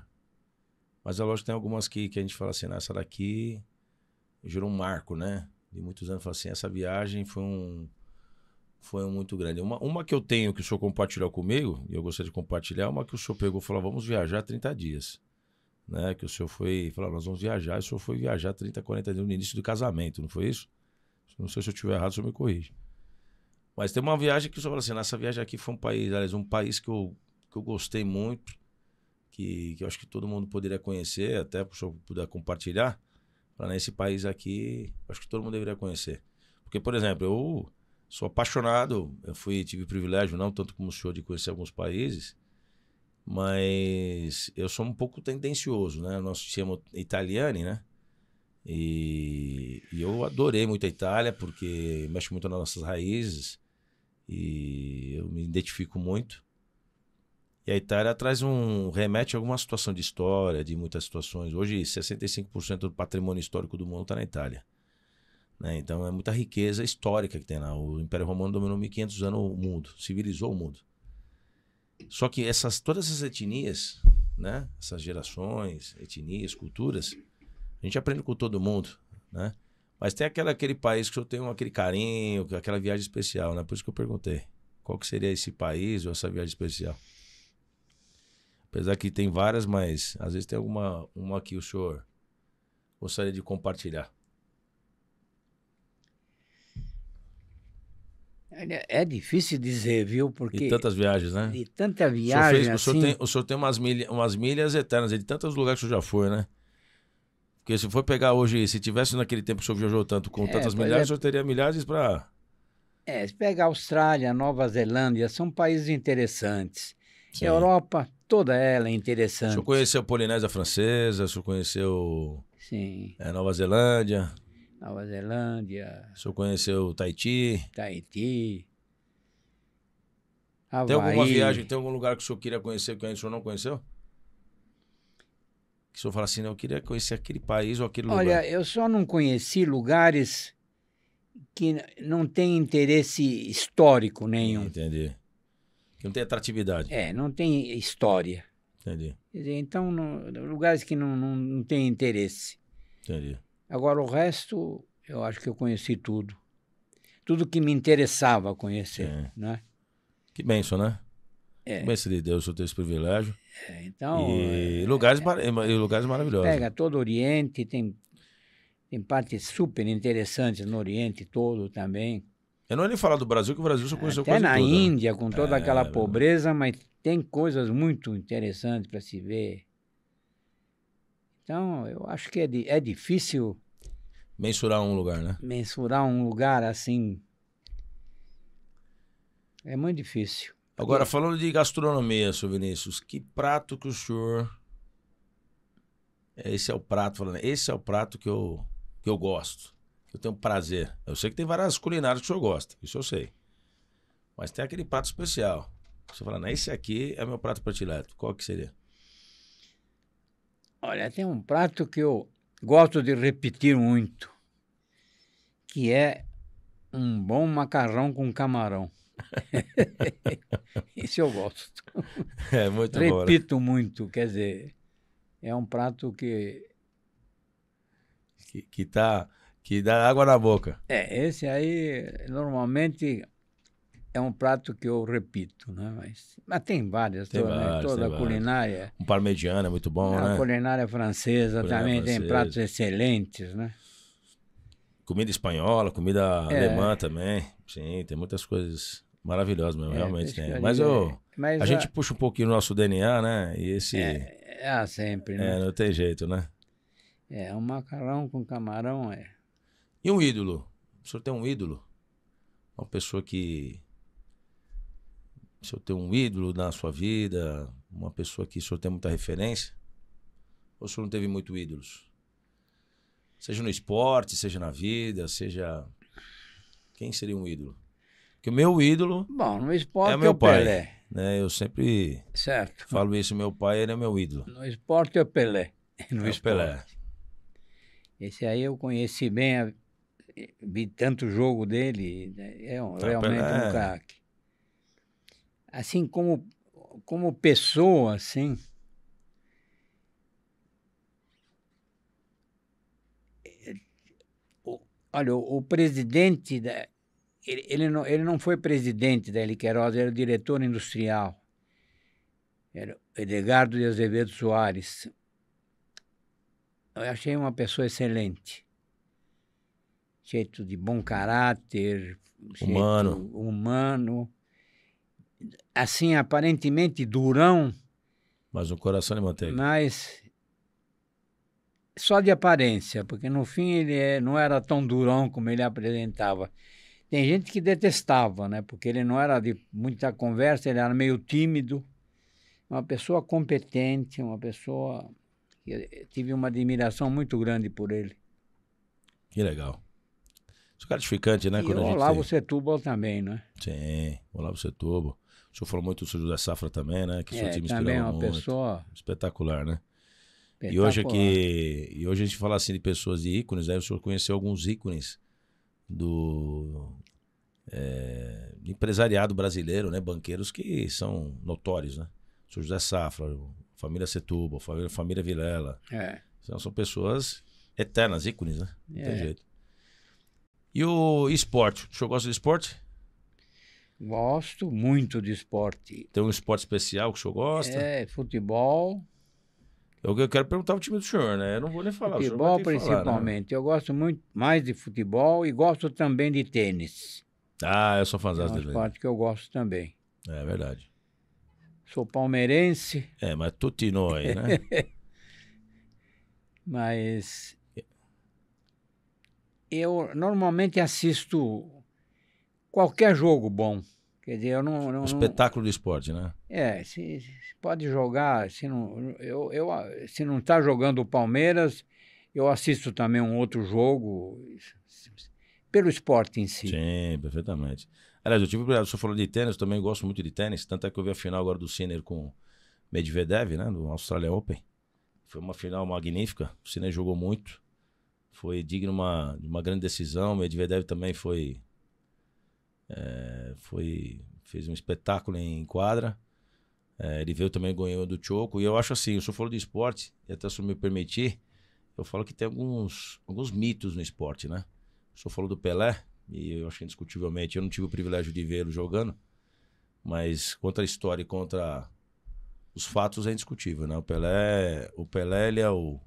Mas é lógico que tem algumas que a gente fala assim, essa daqui gerou um marco, né? De muitos anos, fala assim, essa viagem foi um muito grande. Uma que eu tenho que o senhor compartilhou comigo, e eu gostaria de compartilhar, uma que o senhor pegou e falou, vamos viajar 30 dias. Né? Que o senhor falou, nós vamos viajar, e o senhor foi viajar 30, 40 dias no início do casamento, não foi isso? Não sei se eu estiver errado, o senhor me corrige. Mas tem uma viagem que o senhor falou assim, essa viagem aqui foi um país que eu gostei muito, que eu acho que todo mundo poderia conhecer, até para o senhor puder compartilhar. Nesse país aqui, acho que todo mundo deveria conhecer. Porque, por exemplo, eu sou apaixonado, tive privilégio, não tanto como o senhor, de conhecer alguns países, mas eu sou um pouco tendencioso, né? Nós chamamos Italiani, né? E eu adorei muito a Itália, porque mexe muito nas nossas raízes e eu me identifico muito. E a Itália remete a alguma situação de história, de muitas situações. Hoje, 65% do patrimônio histórico do mundo está na Itália. Né? Então, é muita riqueza histórica que tem lá. O Império Romano dominou 1.500 anos o mundo, civilizou o mundo. Só que todas essas etnias, né? Essas gerações, etnias, culturas, a gente aprende com todo mundo, né? Mas tem aquele país que eu tenho aquele carinho, aquela viagem especial, né? Por isso que eu perguntei, qual que seria esse país ou essa viagem especial? Apesar que tem várias, mas às vezes tem uma que o senhor gostaria de compartilhar. É difícil dizer, viu? Porque e tantas viagens, né? E tanta viagem assim... O senhor tem umas milhas eternas de tantos lugares que o senhor já foi, né? Porque se for pegar hoje, se tivesse naquele tempo que o senhor viajou tanto com tantas milhares, o senhor teria milhares para... se pegar a Austrália, Nova Zelândia, são países interessantes. Sim. Europa, toda ela é interessante. O senhor conheceu a Polinésia Francesa, o senhor conheceu Sim. Nova Zelândia? Nova Zelândia, O senhor conheceu Tahiti? Tahiti, Tem alguma Havaí. viagem, tem algum lugar que o senhor queria conhecer que o senhor não conheceu? Que o senhor fala assim, não, eu queria conhecer aquele país ou aquele lugar. Olha, eu só não conheci lugares que não tem interesse histórico nenhum. Entendi. Que não tem atratividade. Não tem história. Entendi, Quer dizer, então, lugares que não tem interesse. entendi. Agora, o resto, eu acho que eu conheci tudo. Tudo que me interessava conhecer, É. né? Que bênção, né? É. Que bênção de Deus, o senhor ter esse privilégio. Então, E lugares maravilhosos. pega todo o Oriente, tem partes super interessantes no Oriente todo também. Eu não ia nem falar do Brasil, que o Brasil só conheceu Até coisa na toda, né? Índia, com toda aquela verdade. pobreza, mas tem coisas muito interessantes para se ver. Então, eu acho que é difícil Mensurar um lugar, né? mensurar um lugar assim. É muito difícil. Agora, falando de gastronomia, senhor Vinícius, que prato que o senhor... Esse é o prato, falando, esse é o prato que eu gosto, que eu tenho prazer. Eu sei que tem várias culinárias que o senhor gosta, isso eu sei. Mas tem aquele prato especial. Você fala, esse aqui é meu prato predileto. Qual que seria? Olha, tem um prato que eu gosto de repetir muito, que é um bom macarrão com camarão. Isso eu gosto. É muito bom, né? Repito muito, quer dizer, é um prato que... Que dá água na boca. esse aí, normalmente, é um prato que eu repito, né? Mas tem várias, Tem toda, vários, toda tem a vários. culinária. Um parmegiano é muito bom, A né? culinária francesa Culinária também tem francesa. pratos excelentes, né? Comida espanhola, comida É. alemã também. Sim, tem muitas coisas maravilhosas mesmo, realmente por isso que tem. eu Mas, digo, mas a gente puxa um pouquinho o nosso DNA, né? E esse... sempre, né? não tem jeito, né? Um macarrão com camarão E um ídolo? O senhor tem um ídolo? Uma pessoa que... O senhor tem um ídolo na sua vida? Uma pessoa que o senhor tem muita referência? Ou o senhor não teve muito ídolos? Seja no esporte, seja na vida, seja... Quem seria um ídolo? Porque o meu ídolo Bom, no esporte é é meu o pai. Pelé, Né? Eu sempre certo? falo isso, meu pai, ele é meu ídolo. No esporte é o Pelé. No É o esporte. Pelé. Esse aí eu conheci bem, vi tanto jogo dele, realmente Pelé. um craque. Assim como pessoa, assim, olha, o presidente, ele não foi presidente da Heli Queiroz, era diretor industrial. Era Edgardo de Azevedo Soares. Eu achei uma pessoa excelente. Jeito de bom caráter, Humano. jeito humano. Assim, aparentemente durão, Mas um coração de manteiga. mas só de aparência, porque no fim ele não era tão durão como ele apresentava. Tem gente que detestava, né? Porque ele não era de muita conversa, ele era meio tímido. Uma pessoa competente, uma pessoa que eu tive uma admiração muito grande por ele. Que legal. Isso é gratificante, né? E Quando o a gente Olavo Setúbal também, né? Sim, Olavo Setúbal. O senhor falou muito do José Safra também, né? Que o seu time Também é inspirava uma muito. pessoa Espetacular, né? espetacular. E hoje a gente fala assim de pessoas de ícones, né? O senhor conheceu alguns ícones do empresariado brasileiro, né? Banqueiros que são notórios, né? O senhor José Safra, família Setúbal, família Vilela. São pessoas eternas, ícones, né? Não tem jeito. E o esporte? O senhor gosta de esporte? Gosto muito de esporte. Tem um esporte especial que o senhor gosta? Futebol. Eu quero perguntar o time do senhor, né? Eu não vou nem falar. Futebol, o senhor vai ter que principalmente. falar, né? Eu gosto muito mais de futebol e gosto também de tênis. Ah, eu sou fãzão É um dele. esporte que eu gosto também. É verdade. Sou palmeirense, Mas tutinou aí, né? mas eu normalmente assisto qualquer jogo bom. Quer dizer, eu não... Um espetáculo do esporte, né? Se pode jogar, se não está jogando o Palmeiras, Eu assisto também um outro jogo, pelo esporte em si. Sim, perfeitamente. Aliás, eu tive o senhor falou de tênis, eu também gosto muito de tênis, tanto é que eu vi a final agora do Sinner com Medvedev, né, do Australian Open. Foi uma final magnífica, o Sinner jogou muito, foi digno de uma grande decisão, o Medvedev também fez um espetáculo em quadra. Ele veio também ganhou do Choco. E eu acho assim, o senhor falou de esporte, e até se eu me permitir, eu falo que tem alguns mitos no esporte, né? O senhor falou do Pelé, e eu acho que indiscutivelmente, eu não tive o privilégio de vê-lo jogando, mas contra a história e contra os fatos é indiscutível, né? O Pelé ele é o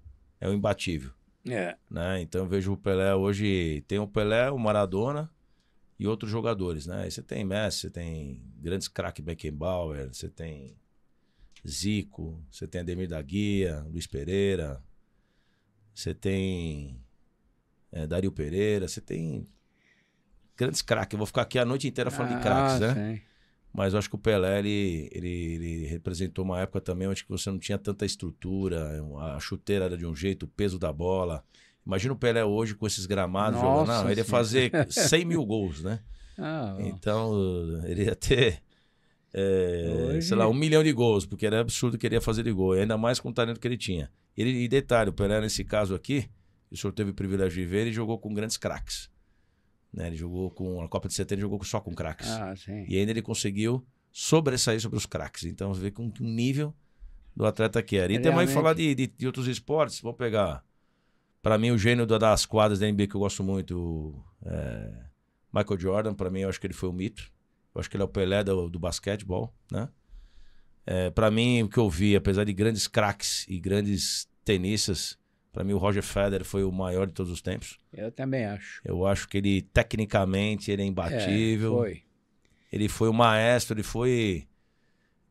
imbatível, É. né? Então eu vejo o Pelé hoje, tem o Pelé, o Maradona e outros jogadores, né? Aí você tem Messi, você tem grandes craques Beckenbauer, você tem Zico, você tem Ademir da Guia, Luiz Pereira, você tem Dario Pereira, você tem grandes craques. Eu vou ficar aqui a noite inteira falando de craques, né? Sim. Mas eu acho que o Pelé, ele representou uma época também onde você não tinha tanta estrutura, a chuteira era de um jeito, o peso da bola. Imagina o Pelé hoje com esses gramados jogando. Não, ele ia fazer 100 mil gols, né? Então, ele ia ter, sei lá, 1 milhão de gols, porque era absurdo que ele ia fazer de gol, ainda mais com o talento que ele tinha. E detalhe, o Pelé, nesse caso aqui, o senhor teve o privilégio de ver, ele jogou com grandes craques. Né? Ele jogou com a Copa de 70, ele jogou só com craques. E ainda ele conseguiu sobressair sobre os craques. Então você vê com que nível do atleta que era. E também falar de outros esportes, vamos pegar, para mim, o gênio das quadras da NBA que eu gosto muito, Michael Jordan. Para mim, eu acho que ele foi um mito. Eu acho que ele é o Pelé do basquetebol, né? Para mim, o que eu vi, apesar de grandes craques e grandes tenistas, para mim o Roger Federer foi o maior de todos os tempos. Eu também acho. Eu acho que ele, tecnicamente, ele é imbatível. Foi. Ele foi o maestro, ele foi...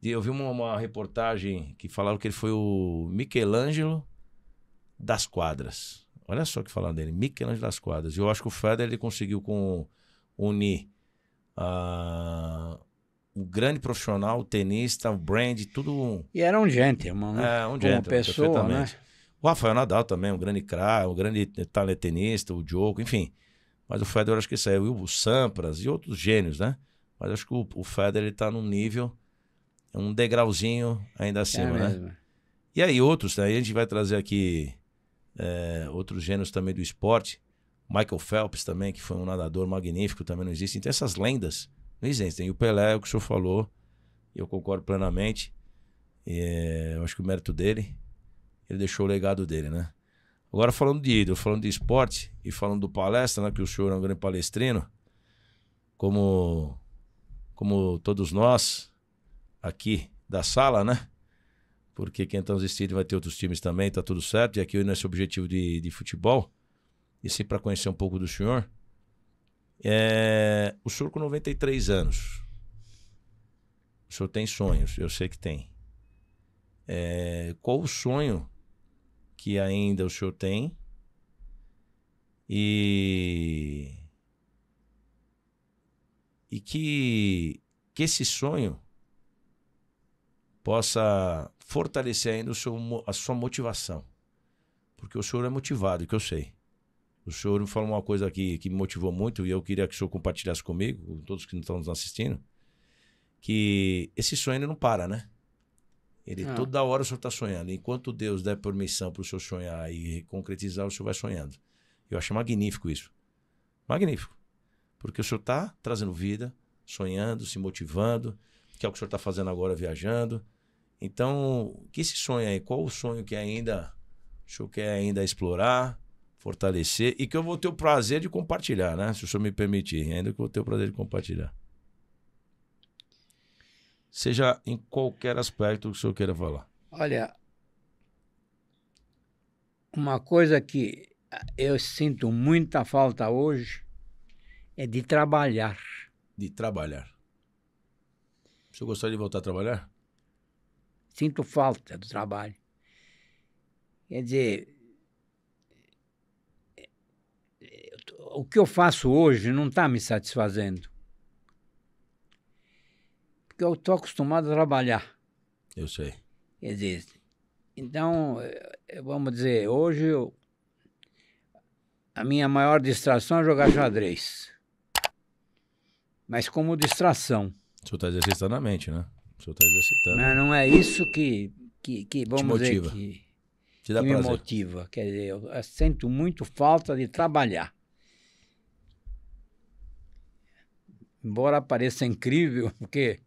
Eu vi uma reportagem que falaram que ele foi o Michelangelo das quadras. Olha só o que falaram dele, Michelangelo das quadras. E eu acho que o Federer ele conseguiu unir o grande profissional, o tenista, o brand, tudo... E era um gentleman, né? Um gentleman, pessoa, perfeitamente. Né? O Rafael Nadal também, um grande craque, um grande talentenista, o Djokovic, enfim. Mas o Federer, acho que saiu, o Sampras e outros gênios, né? Mas acho que o Federer está num nível, um degrauzinho ainda acima, né? Mesmo. E aí outros, né? Aí a gente vai trazer aqui outros gênios também do esporte. Michael Phelps também, que foi um nadador magnífico, também não existe. Então essas lendas não existem. E o Pelé, o que o senhor falou, eu concordo plenamente. Eu acho que o mérito dele, ele deixou o legado dele, né? Agora falando de ídolo, falando de esporte e falando do palestra, né? Que o senhor é um grande palestrino, como todos nós aqui da sala, né? Porque quem está assistindo vai ter outros times também, tá tudo certo. E aqui nesse objetivo de futebol, e sim para conhecer um pouco do senhor. O senhor com 93 anos, o senhor tem sonhos, eu sei que tem. Qual o sonho que ainda o senhor tem e que esse sonho possa fortalecer ainda a sua motivação? Porque o senhor é motivado, que eu sei. O senhor me falou uma coisa aqui que me motivou muito e eu queria que o senhor compartilhasse comigo, com todos que estão nos assistindo, que esse sonho ele não para, né? Toda hora o senhor está sonhando. Enquanto Deus der permissão para o senhor sonhar e concretizar, o senhor vai sonhando. Eu acho magnífico isso. Magnífico. Porque o senhor está trazendo vida, sonhando, se motivando, que é o que o senhor está fazendo agora, viajando. Então, que esse sonho aí, qual o sonho que ainda o senhor quer ainda explorar, fortalecer e que eu vou ter o prazer de compartilhar, né? Se o senhor me permitir, ainda que eu vou ter o prazer de compartilhar. Seja em qualquer aspecto que o senhor queira falar. Olha, uma coisa que eu sinto muita falta hoje é de trabalhar. De trabalhar. O senhor gostaria de voltar a trabalhar? Sinto falta do trabalho. Quer dizer, o que eu faço hoje não está me satisfazendo. Porque eu estou acostumado a trabalhar. Eu sei. Quer dizer, então, vamos dizer, hoje eu a minha maior distração é jogar xadrez. Mas como distração. O senhor está exercitando a mente, né? O senhor está exercitando. Mas não é isso que vamos dizer, motiva. que Te dá me prazer. motiva. Quer dizer, eu sinto muito falta de trabalhar. Embora pareça incrível, porque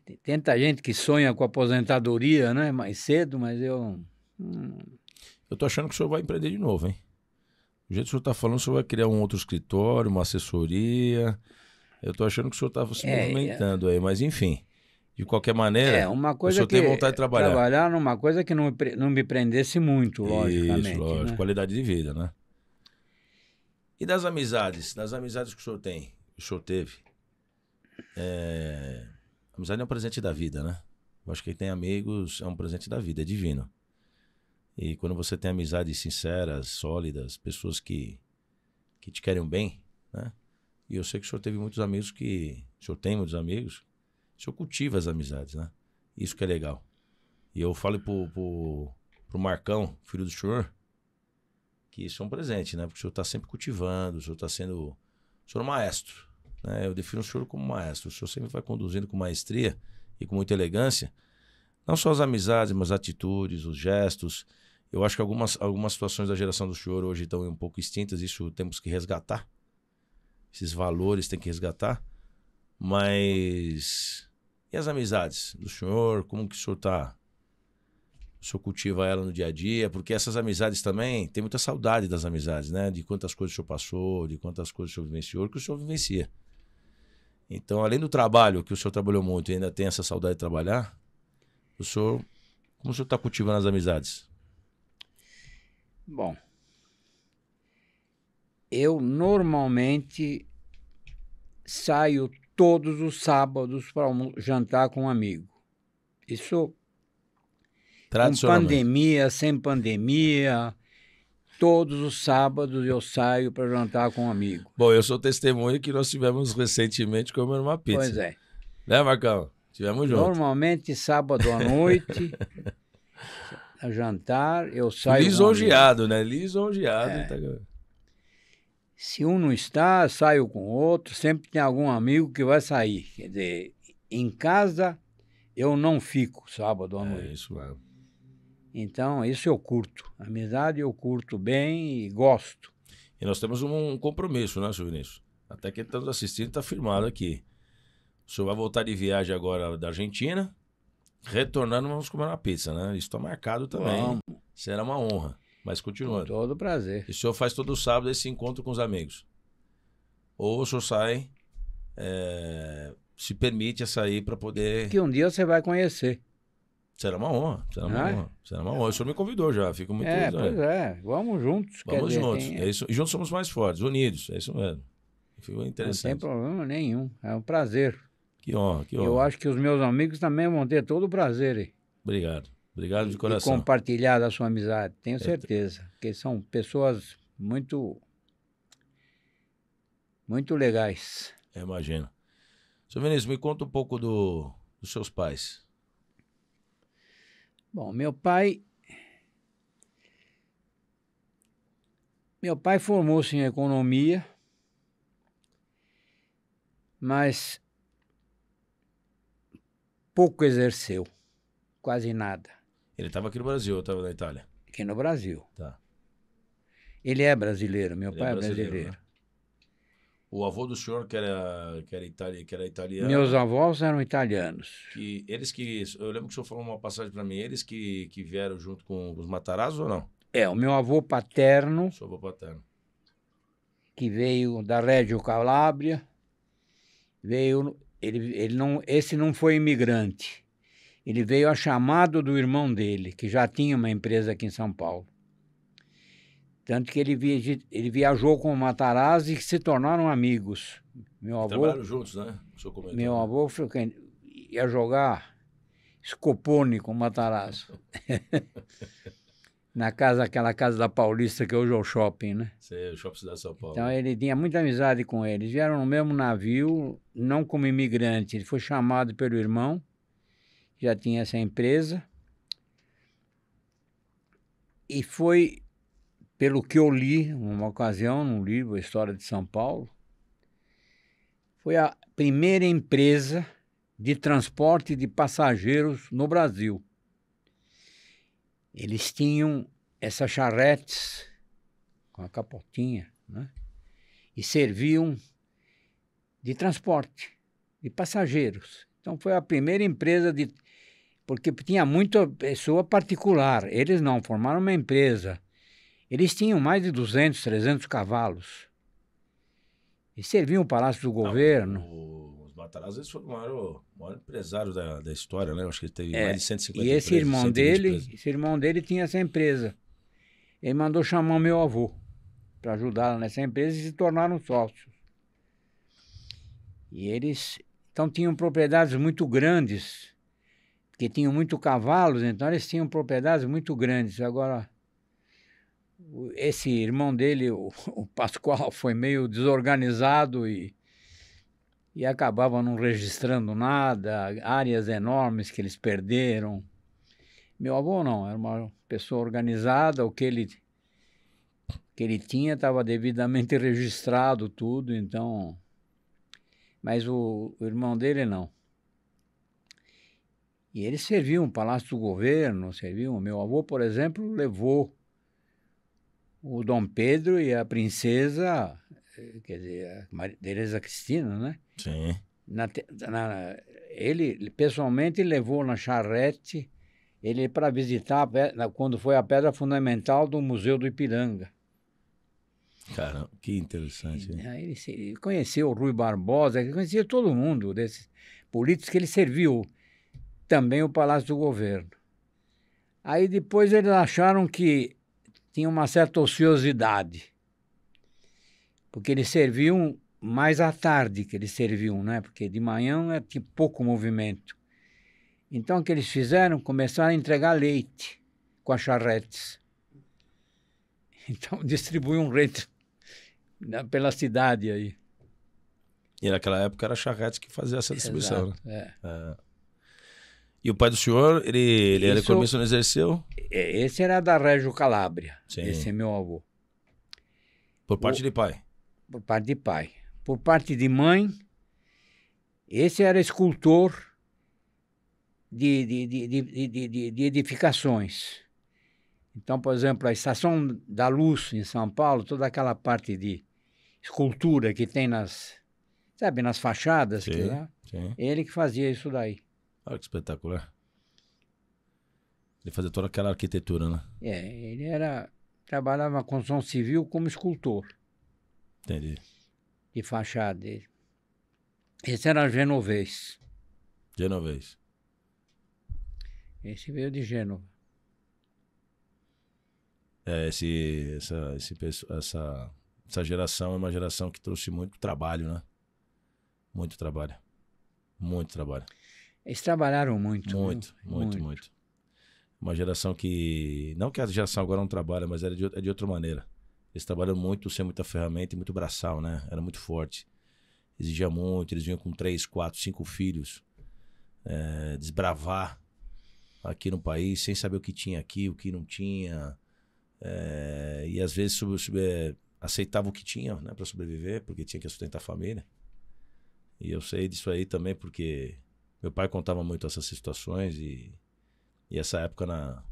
tem tanta gente que sonha com aposentadoria, né, mais cedo, mas eu... Eu tô achando que o senhor vai empreender de novo, hein? Do jeito que o senhor está falando, o senhor vai criar um outro escritório, uma assessoria. Eu tô achando que o senhor está se movimentando aí, mas enfim. De qualquer maneira, uma o coisa senhor tem vontade de trabalhar. Trabalhar numa coisa que não me prendesse muito, logicamente. Isso, lógico. Né? Qualidade de vida, né? E das amizades? Das amizades que o senhor tem, que o senhor teve? Amizade é um presente da vida, né? Eu acho que quem tem amigos é um presente da vida, é divino. E quando você tem amizades sinceras, sólidas, pessoas que te querem bem, né? E eu sei que o senhor teve muitos amigos o senhor tem muitos amigos, o senhor cultiva as amizades, né? Isso que é legal. E eu falo pro Marcão, filho do senhor, que isso é um presente, né? Porque o senhor está sempre cultivando, o senhor está sendo... O senhor é um maestro, né? Eu defino o senhor como maestro. O senhor sempre vai conduzindo com maestria e com muita elegância, não só as amizades, mas as atitudes, os gestos. Eu acho que algumas situações da geração do senhor hoje estão um pouco extintas, isso temos que resgatar. Esses valores tem que resgatar. Mas... E as amizades do senhor? Como que o senhor está... O senhor cultiva ela no dia a dia? Porque essas amizades também, tem muita saudade das amizades, né? De quantas coisas o senhor passou, de quantas coisas o senhor vivenciou, que o senhor vivencia. Então, além do trabalho, que o senhor trabalhou muito e ainda tem essa saudade de trabalhar, como o senhor está cultivando as amizades? Bom, eu normalmente saio todos os sábados para jantar com um amigo. Isso, com pandemia, sem pandemia, todos os sábados eu saio para jantar com um amigo. Bom, eu sou testemunha que nós tivemos recentemente comendo uma pizza. Pois é. Né, Marcão? Tivemos junto. Normalmente, sábado à noite, a jantar, eu saio lisonjeado, né? Lisonjeado. Se um não está, saio com outro. Sempre tem algum amigo que vai sair. Quer dizer, em casa eu não fico sábado à noite. Isso mesmo. Então, isso eu curto. Amizade eu curto bem e gosto. E nós temos um compromisso, né, senhor Vinícius? Até quem está nos assistindo está firmado aqui. O senhor vai voltar de viagem agora da Argentina. Retornando, vamos comer uma pizza, né? Isso está marcado também. Vamos. Será uma honra. Mas continuando. Com todo prazer. E o senhor faz todo sábado esse encontro com os amigos? Ou o senhor sai, se permite a sair para poder... Que um dia você vai conhecer. Será uma honra, será uma honra. Será uma honra. O senhor me convidou já, fico muito... Pois é, vamos juntos. Vamos juntos, é isso. E juntos somos mais fortes, unidos, é isso mesmo. Ficou interessante. Não tem problema nenhum, é um prazer. Que honra, que honra. Eu acho que os meus amigos também vão ter todo o prazer. Hein? Obrigado, obrigado de coração. E compartilhar da sua amizade, tenho certeza. Porque são pessoas muito legais. Eu imagino. Senhor Vinícius, me conta um pouco dos seus pais. Bom, meu pai formou-se em economia, mas pouco exerceu, quase nada. Ele estava aqui no Brasil, ou estava na Itália? Aqui no Brasil. Tá. Ele é brasileiro, meu pai é brasileiro. Né? O avô do senhor, que era italiano... Meus avós eram italianos. Eu lembro que o senhor falou uma passagem para mim, eles que vieram junto com os Matarazzo ou não? O meu avô paterno... Seu avô paterno. Que veio da Reggio Calabria, esse não foi imigrante. Ele veio a chamado do irmão dele, que já tinha uma empresa aqui em São Paulo. Tanto que ele viajou com o Matarazzo e se tornaram amigos. Trabalharam juntos, né? Meu avô ia jogar Scopone com o Matarazzo. Aquela casa da Paulista, que hoje é o shopping, né? Sim, o Shopping Cidade de São Paulo. Então ele tinha muita amizade com eles. Vieram no mesmo navio, não como imigrante. Ele foi chamado pelo irmão, que já tinha essa empresa. E foi pelo que eu li, numa ocasião, num livro, A História de São Paulo, foi a primeira empresa de transporte de passageiros no Brasil. Eles tinham essas charretes com a capotinha, né? E serviam de transporte de passageiros. Então foi a primeira empresa de... Porque tinha muita pessoa particular. Eles não, formaram uma empresa. Eles tinham mais de 200, 300 cavalos. E serviam o Palácio do Governo. Os Matarazzo, eles foram o maior empresário da história, né? Eu acho que ele teve mais de 150 e esse empresas, irmão 120 dele, empresas. esse irmão dele tinha essa empresa. Ele mandou chamar o meu avô para ajudar nessa empresa e se tornaram sócios. E eles, então, tinham propriedades muito grandes, porque tinham muito cavalos, então eles tinham propriedades muito grandes. Agora, esse irmão dele, o Pascoal, foi meio desorganizado e acabava não registrando nada, áreas enormes que eles perderam. Meu avô não, era uma pessoa organizada, o que ele tinha estava devidamente registrado tudo, então... Mas o irmão dele não. E eles serviam o Palácio do Governo, serviam. Meu avô, por exemplo, levou o Dom Pedro e a princesa, quer dizer, a Teresa Cristina, né? Sim. Ele pessoalmente levou na charrete ele para visitar, quando foi a pedra fundamental do Museu do Ipiranga. Caramba, que interessante. Aí ele conheceu o Rui Barbosa, ele conhecia todo mundo desses políticos que ele serviu também o Palácio do Governo. Aí depois eles acharam que tinha uma certa ociosidade, porque eles serviam mais à tarde que eles serviam, né? Porque de manhã tinha pouco movimento. Então o que eles fizeram? Começaram a entregar leite com as charretes. Então distribuíam leite pela cidade aí. E naquela época era a charrete que fazia essa distribuição, Exato, né? E o pai do senhor, ele era economista, não exerceu? Esse era da Reggio Calabria. Sim. Esse é meu avô. Por parte de pai? Por parte de pai. Por parte de mãe, esse era escultor de edificações. Então, por exemplo, a Estação da Luz em São Paulo, toda aquela parte de escultura que tem nas fachadas, Sim, sim. ele que fazia isso daí. Olha que espetacular. Ele fazia toda aquela arquitetura, né? Ele trabalhava na construção civil como escultor. Entendi. De fachada. Esse era genovês. Genovês. Esse veio de Gênova. Essa geração é uma geração que trouxe muito trabalho, né? Muito trabalho. Muito trabalho. Eles trabalharam muito. Muito. Uma geração que... Não que a geração agora não trabalha, mas era de outra maneira. Eles trabalham muito, sem muita ferramenta e muito braçal, né? Era muito forte. Exigia muito, eles vinham com 3, 4, 5 filhos. Desbravar aqui no país, sem saber o que tinha aqui, o que não tinha. E às vezes aceitava o que tinha, né, para sobreviver, porque tinha que sustentar a família. E eu sei disso aí também porque meu pai contava muito essas situações e essa época na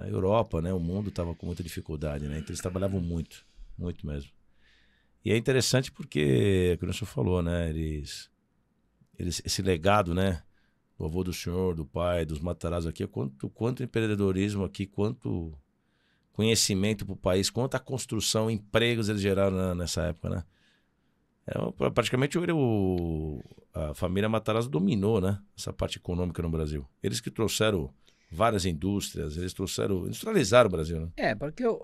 Europa, né, o mundo estava com muita dificuldade, né, então eles trabalhavam muito mesmo. E é interessante porque, como o senhor falou, né, eles esse legado, né, do avô do senhor, do pai, dos Matarazzo aqui, quanto empreendedorismo aqui, quanto conhecimento para o país, quanta construção, empregos eles geraram nessa época, né? Praticamente a família Matarazzo dominou, né? Essa parte econômica no Brasil. Eles que trouxeram várias indústrias, industrializaram o Brasil, né? Porque o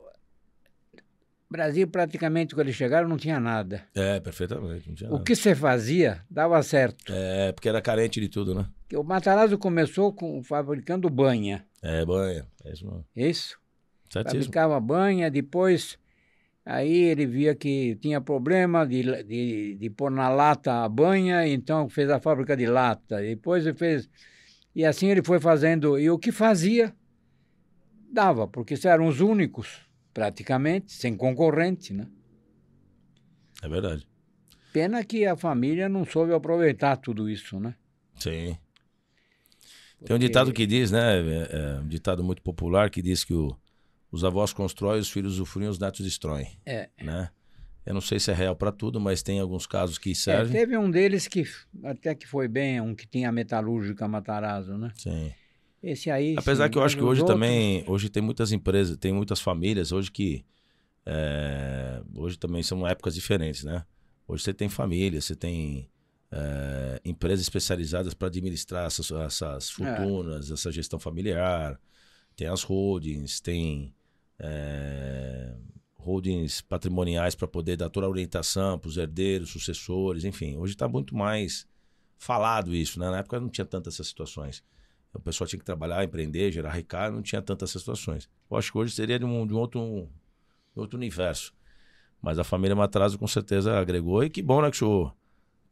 Brasil praticamente quando eles chegaram não tinha nada. Perfeitamente, não tinha O nada. que você fazia dava certo. Porque era carente de tudo, né? Porque o Matarazzo começou fabricando banha. Banha, é isso mesmo. Isso? Certíssimo. Fabricava banha, depois aí ele via que tinha problema de pôr na lata a banha, então fez a fábrica de lata. Depois ele fez... E assim ele foi fazendo. E o que fazia, dava, porque eram os únicos praticamente, sem concorrente, né? É verdade. Pena que a família não soube aproveitar tudo isso, né? Sim. Porque... Tem um ditado que diz, né? Um ditado muito popular que diz que os avós constroem, os filhos usufruem, os netos destroem. Né? Eu não sei se é real para tudo, mas tem alguns casos que servem. Teve um deles que até que foi bem, um que tinha a metalúrgica Matarazzo, né? Sim. Esse aí, apesar sim, que eu acho que hoje outros... também, hoje tem muitas empresas, tem muitas famílias hoje que, hoje também são épocas diferentes, né? Hoje você tem família, você tem empresas especializadas para administrar essas fortunas, essa gestão familiar, tem as holdings, tem holdings patrimoniais para poder dar toda a orientação para os herdeiros, sucessores, enfim. Hoje está muito mais falado isso, né? Na época não tinha tantas essas situações. O pessoal tinha que trabalhar, empreender, gerar recado, não tinha tantas essas situações. Eu acho que hoje seria de um outro universo. Mas a família Matarazzo com certeza agregou. E que bom, né, que o senhor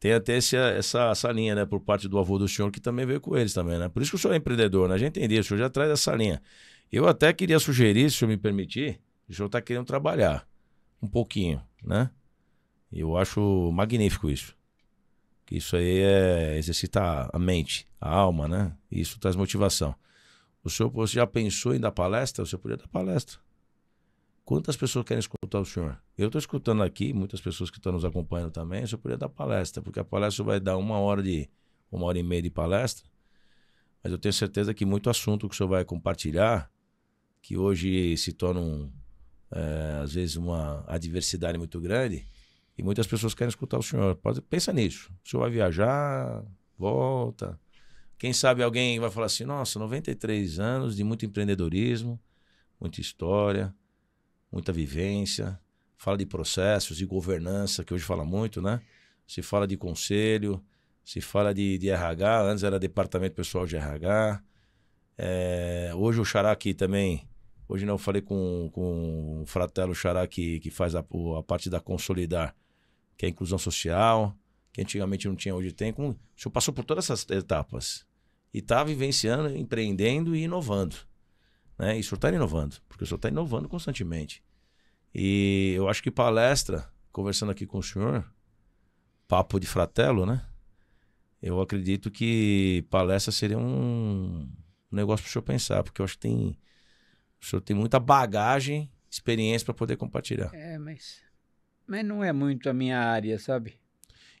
tem até essa linha, né, por parte do avô do senhor, que também veio com eles também, né? Por isso que o senhor é empreendedor, né? A gente entende, o senhor já traz essa linha. Eu até queria sugerir, se o senhor me permitir, o senhor está querendo trabalhar um pouquinho, né? Eu acho magnífico isso. Que isso aí exercita a mente, a alma, né? E isso traz motivação. Você já pensou em dar palestra? O senhor podia dar palestra. Quantas pessoas querem escutar o senhor? Eu estou escutando aqui, muitas pessoas que estão nos acompanhando também, o senhor podia dar palestra, porque a palestra vai dar uma hora e meia de palestra, mas eu tenho certeza que muito assunto que o senhor vai compartilhar, que hoje se torna, às vezes, uma adversidade muito grande, e muitas pessoas querem escutar o senhor. Pensa nisso. O senhor vai viajar, volta. Quem sabe alguém vai falar assim, nossa, 93 anos de muito empreendedorismo, muita história, muita vivência. Fala de processos, de governança, que hoje fala muito, né? Se fala de conselho, se fala de RH, antes era departamento pessoal de RH. Hoje o Xará aqui também, hoje não, eu falei com o Fratelo Xará que faz a parte da Consolidar, que é a inclusão social, que antigamente não tinha, hoje tem. O senhor passou por todas essas etapas e está vivenciando, empreendendo e inovando, né? E o senhor está inovando, porque o senhor está inovando constantemente. E eu acho que palestra, conversando aqui com o senhor, papo de fratelo, né? Eu acredito que palestra seria um negócio para o senhor pensar, porque eu acho que o senhor tem muita bagagem, experiência para poder compartilhar. Mas não é muito a minha área, sabe?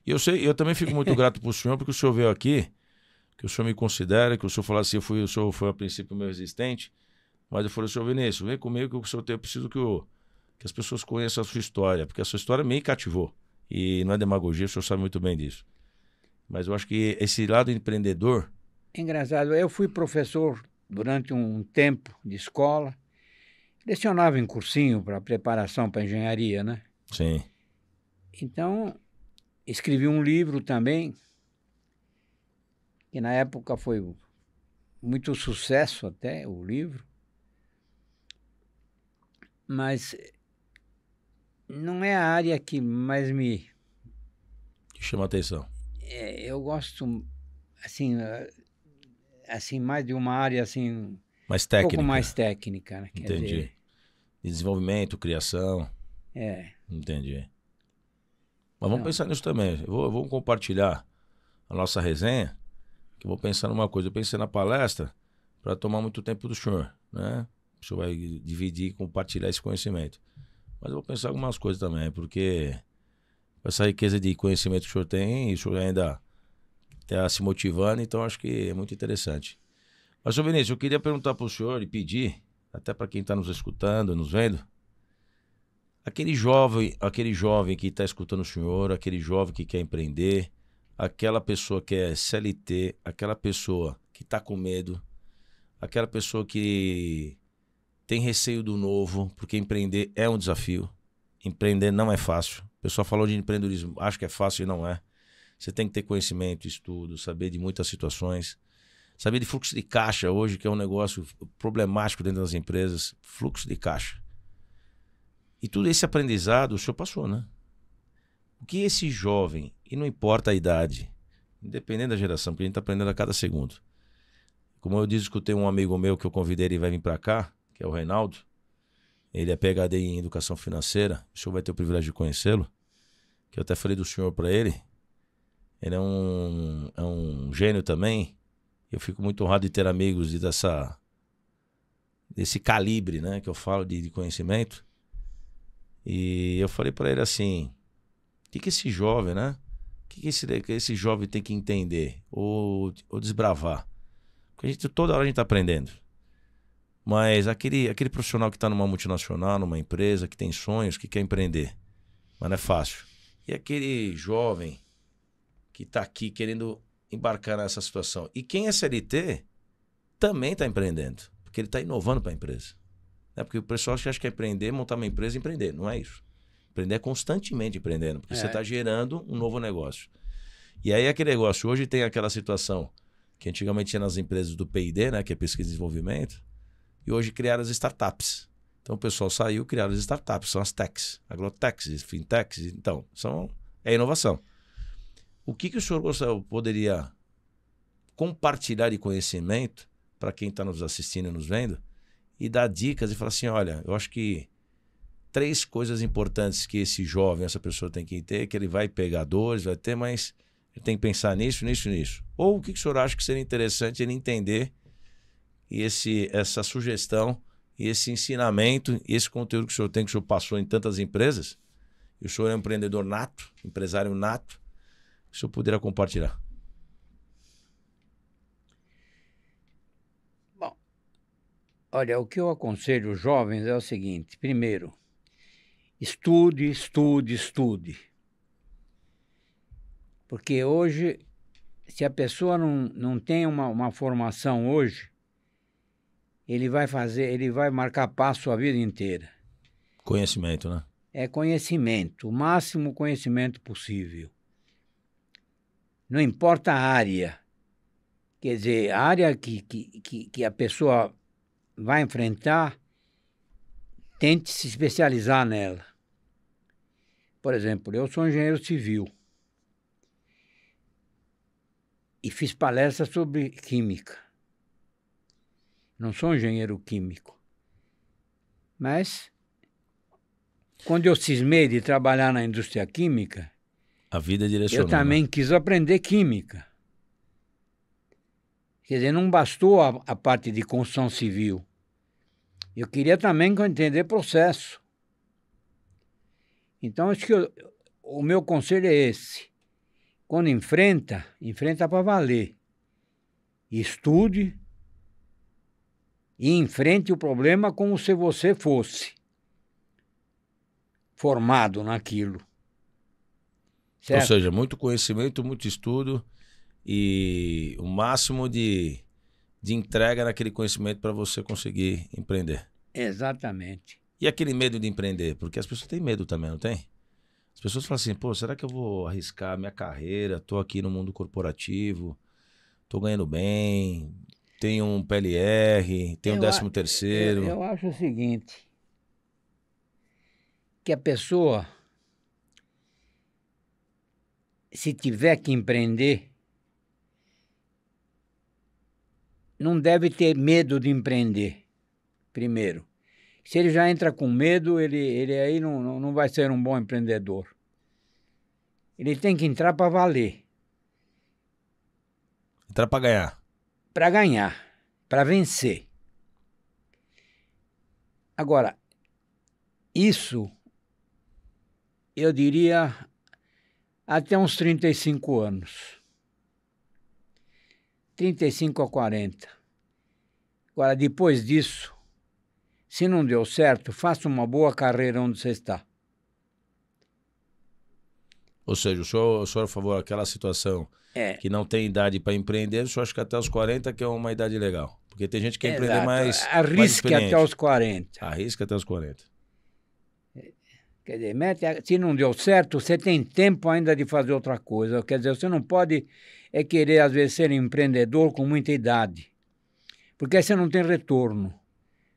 E eu também fico muito grato para o senhor, porque o senhor veio aqui, que o senhor me considera, que o senhor falou assim, o senhor foi a princípio meu resistente, mas eu falei, senhor Vinícius, vem comigo que o senhor eu preciso que as pessoas conheçam a sua história, porque a sua história me cativou. E não é demagogia, o senhor sabe muito bem disso. Mas eu acho que esse lado empreendedor... É engraçado, eu fui professor durante um tempo de escola, lecionava em cursinho para preparação para engenharia, né? Sim. Então, escrevi um livro também, que na época foi muito sucesso até, o livro, mas não é a área que mais me... Que chama a atenção. Eu gosto, assim, mais de uma área, assim... Mais técnica. Um pouco mais técnica, né? Entendi. Quer dizer... Desenvolvimento, criação. Entendi. Mas vamos pensar nisso também. Eu vou compartilhar a nossa resenha, que eu vou pensar numa coisa. Eu pensei na palestra para tomar muito tempo do senhor, né? O senhor vai dividir e compartilhar esse conhecimento. Mas eu vou pensar algumas coisas também, porque essa riqueza de conhecimento que o senhor tem, e o senhor ainda está se motivando, então acho que é muito interessante. Mas, senhor Vinícius, eu queria perguntar para o senhor e pedir, até para quem está nos escutando, nos vendo, aquele jovem que está escutando o senhor, aquele jovem que quer empreender, aquela pessoa que é CLT, aquela pessoa que está com medo, aquela pessoa que tem receio do novo, porque empreender é um desafio. Empreender não é fácil. O pessoal falou de empreendedorismo, acho que é fácil e não é. Você tem que ter conhecimento, estudo, saber de muitas situações. Saber de fluxo de caixa hoje, que é um negócio problemático dentro das empresas. Fluxo de caixa. E tudo esse aprendizado o senhor passou, né? O que esse jovem, e não importa a idade, independente da geração, porque a gente está aprendendo a cada segundo. Como eu disse, escutei um amigo meu que eu convidei, ele vai vir para cá, que é o Reinaldo. Ele é PhD em educação financeira. O senhor vai ter o privilégio de conhecê-lo. Que eu até falei do senhor para ele. Ele é um gênio também. Eu fico muito honrado de ter amigos desse calibre, né? Que eu falo de conhecimento. E eu falei para ele assim, o que esse jovem, né? O que esse jovem tem que entender ou desbravar? Porque toda hora a gente está aprendendo. Mas aquele profissional que está numa multinacional, numa empresa, que tem sonhos, que quer empreender, mas não é fácil. E aquele jovem que está aqui querendo embarcar nessa situação. E quem é CLT também está empreendendo, porque ele está inovando para a empresa. Porque o pessoal acha que é empreender, montar uma empresa e empreender. Não é isso. Empreender é constantemente empreendendo, porque você está gerando um novo negócio. E aí aquele negócio, hoje tem aquela situação que antigamente tinha nas empresas do P&D, né, que é pesquisa e desenvolvimento, e hoje criaram as startups. Então o pessoal saiu, criaram as startups, são as techs, agrotechs, fintechs, então, é inovação. O que o senhor poderia compartilhar de conhecimento para quem está nos assistindo e nos vendo e dar dicas e falar assim, olha, eu acho que 3 coisas importantes que esse jovem, essa pessoa tem que ter, que ele vai pegar dores, vai ter, mas ele tem que pensar nisso, nisso, nisso. Ou o que o senhor acha que seria interessante ele entender e essa sugestão e esse ensinamento e esse conteúdo que o senhor tem, que o senhor passou em tantas empresas, e o senhor é um empreendedor nato, empresário nato, que o senhor poderia compartilhar? Bom, olha, o que eu aconselho os jovens é o seguinte, primeiro, estude, estude, estude. Porque hoje, se a pessoa não tem uma formação hoje, ele vai marcar passo a vida inteira. Conhecimento, né? É conhecimento, o máximo conhecimento possível. Não importa a área. Quer dizer, a área que a pessoa vai enfrentar, tente se especializar nela. Por exemplo, eu sou engenheiro civil e fiz palestras sobre química. Não sou engenheiro químico. Mas, quando eu cismei de trabalhar na indústria química, a vida direcionou, eu também, né, quis aprender química. Quer dizer, não bastou a parte de construção civil. Eu queria também entender processo. Então, acho que o meu conselho é esse. Quando enfrenta para valer. Estude e enfrente o problema como se você fosse formado naquilo. Certo? Ou seja, muito conhecimento, muito estudo e o máximo de entrega naquele conhecimento para você conseguir empreender. Exatamente. E aquele medo de empreender? Porque as pessoas têm medo também, não tem? As pessoas falam assim, pô, será que eu vou arriscar a minha carreira? Tô aqui no mundo corporativo, tô ganhando bem, tenho um PLR, tenho um 13º. Eu acho o seguinte, que a pessoa, se tiver que empreender, não deve ter medo de empreender, primeiro. Se ele já entra com medo, ele aí não vai ser um bom empreendedor. Ele tem que entrar para valer. Entrar para ganhar. Para ganhar, para vencer. Agora, isso, eu diria, até uns 35 anos. 35 a 40. Agora, depois disso, se não deu certo, faça uma boa carreira onde você está. Ou seja, o senhor a favor daquela situação que não tem idade para empreender, o senhor acha que até os 40 que é uma idade legal? Porque tem gente que quer empreender mais Arrisque até os 40. Arrisca até os 40. Quer dizer, se não deu certo, você tem tempo ainda de fazer outra coisa. Quer dizer, você não pode querer, às vezes, ser empreendedor com muita idade. Porque aí você não tem retorno.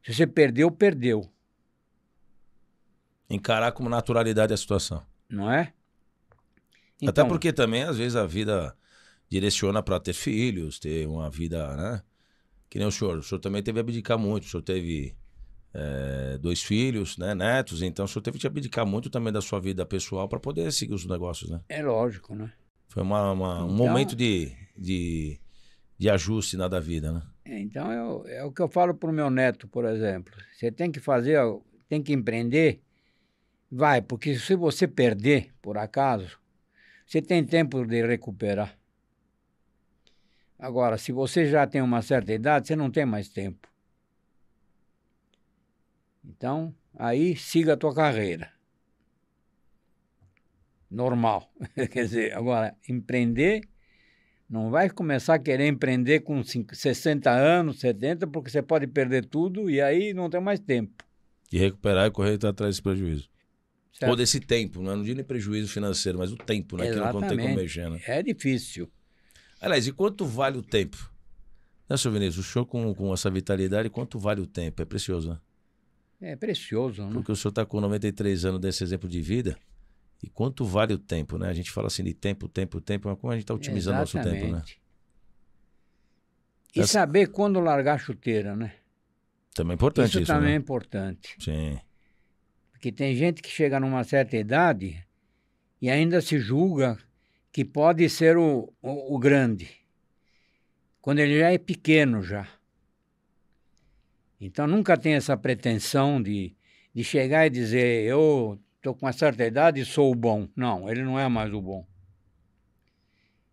Se você perdeu, perdeu. Encarar com naturalidade a situação. Não é? Então, até porque também, às vezes, a vida direciona para ter filhos, ter uma vida, né? Que nem o senhor. O senhor também teve que abdicar muito. O senhor teve 2 filhos, né, netos, então o senhor teve que abdicar muito também da sua vida pessoal para poder seguir os negócios, né? É lógico, né? Foi um Então, momento de ajuste da vida, né? então é o que eu falo para o meu neto, por exemplo. Você tem que fazer, tem que empreender, vai, porque se você perder, por acaso, você tem tempo de recuperar. Agora, se você já tem uma certa idade, você não tem mais tempo. Então, aí siga a tua carreira. Normal. Quer dizer, agora, empreender, não vai começar a querer empreender com 60 anos, 70, porque você pode perder tudo e aí não tem mais tempo. De recuperar e correr atrás desse prejuízo. Certo? Ou desse tempo, não digo nem prejuízo financeiro, mas o tempo, né? Que não tem como mexer, né? É difícil. Aliás, e quanto vale o tempo? Né, senhor Vinícius, o senhor com essa vitalidade, quanto vale o tempo? É precioso, né? É precioso, né? Porque o senhor está com 93 anos desse exemplo de vida. E quanto vale o tempo, né? A gente fala assim de tempo, mas como a gente está otimizando nosso tempo, né? E saber quando largar a chuteira, né? Também é importante isso, também né? é importante. Sim. Porque tem gente que chega numa certa idade e ainda se julga que pode ser o grande, quando ele já é pequeno já. Então nunca tem essa pretensão de chegar e dizer, eu estou com uma certa idade e sou o bom. Não, ele não é mais o bom.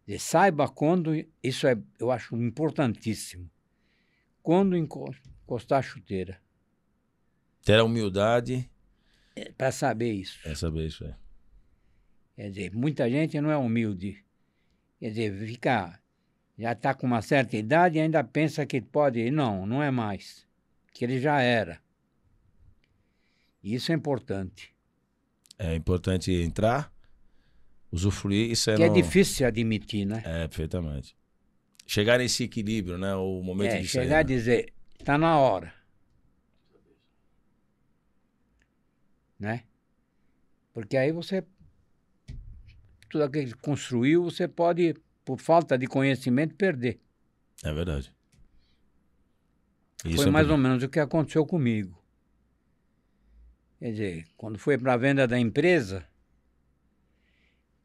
E saiba quando, isso eu acho importantíssimo, quando encostar a chuteira. Ter a humildade. Para saber isso. É saber isso, é. Quer dizer, muita gente não é humilde. Quer dizer, já está com uma certa idade e ainda pensa que pode. Não, não é mais. Que ele já era. Isso é importante. É importante entrar, usufruir e sair. Que é difícil admitir, né? É, perfeitamente. Chegar nesse equilíbrio, né? O momento de chegar sair, e dizer, está na hora. Né? Porque aí tudo aquilo que construiu, você pode, por falta de conhecimento, perder. É verdade. Foi mais ou menos o que aconteceu comigo. Quer dizer, quando foi para a venda da empresa,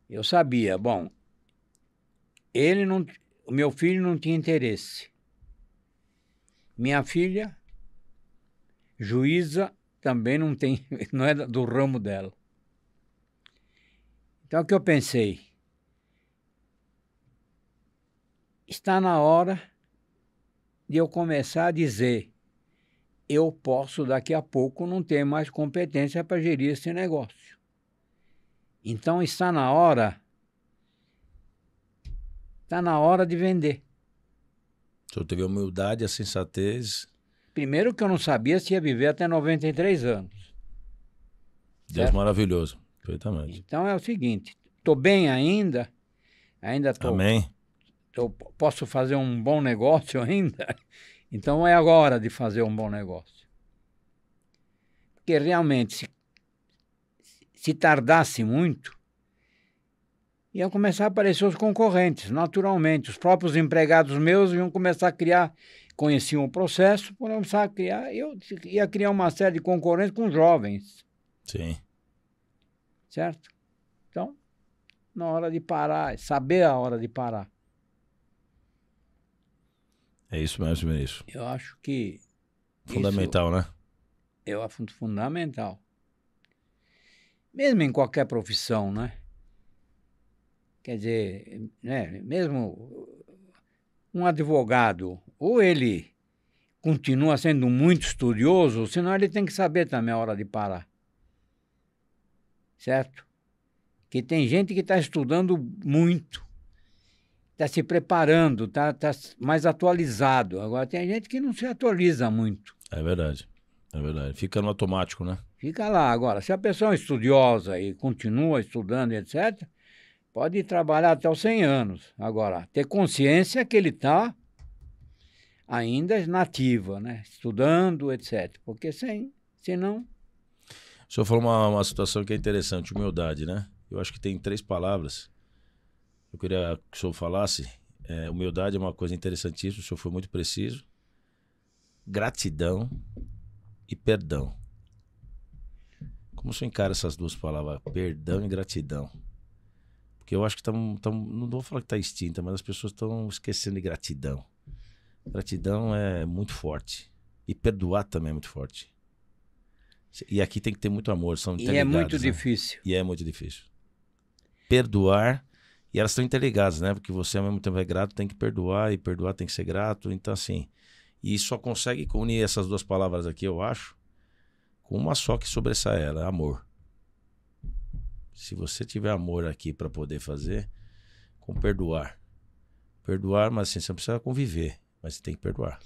eu sabia, bom, o meu filho não tinha interesse. Minha filha, juíza, também não tem, não é do ramo dela. Então o que eu pensei? Está na hora de eu começar a dizer, eu posso daqui a pouco não ter mais competência para gerir esse negócio. Então está na hora de vender. O senhor teve a humildade, a sensatez. Primeiro que eu não sabia se ia viver até 93 anos. Deus certo? Maravilhoso, perfeitamente. Então é o seguinte, estou bem ainda estou... Amém. Posso fazer um bom negócio ainda? Então é agora de fazer um bom negócio. Porque realmente, se tardasse muito, iam começar a aparecer os concorrentes, naturalmente. Os próprios empregados meus iam começar a criar, conheciam o processo, começar a criar, eu ia criar uma série de concorrentes com jovens. Sim. Certo? Então, na hora de parar, saber a hora de parar. É isso mesmo, Vinícius. Eu acho que... Fundamental, né? Eu acho fundamental. Mesmo em qualquer profissão, né? Quer dizer, né? Mesmo um advogado, ou ele continua sendo muito estudioso, senão ele tem que saber também a hora de parar. Certo? Que tem gente que está estudando muito, está se preparando, está mais atualizado. Agora tem gente que não se atualiza muito. É verdade, é verdade. Fica no automático, né? Fica lá. Agora, se a pessoa é estudiosa e continua estudando, etc., pode trabalhar até os 100 anos. Agora, ter consciência que ele está ainda nativa, né? Estudando, etc. Porque senão... O senhor falou uma situação que é interessante, humildade, né? Eu acho que tem 3 palavras. Eu queria que o senhor falasse. Humildade é uma coisa interessantíssima, o senhor foi muito preciso. Gratidão e perdão. Como você encara essas duas palavras, perdão e gratidão? Porque eu acho que não vou falar que está extinta, mas as pessoas estão esquecendo de gratidão. Gratidão é muito forte. E perdoar também é muito forte. E aqui tem que ter muito amor, são interligados. E é muito né? difícil. E é muito difícil. Perdoar, e elas estão interligadas, né? Porque você ao mesmo tempo é grato, tem que perdoar, e perdoar tem que ser grato. Então assim, e só consegue unir essas duas palavras aqui, eu acho, com uma só que sobressai ela, amor. Se você tiver amor aqui para poder fazer, com perdoar. Perdoar, mas assim, você não precisa conviver, mas você tem que perdoar.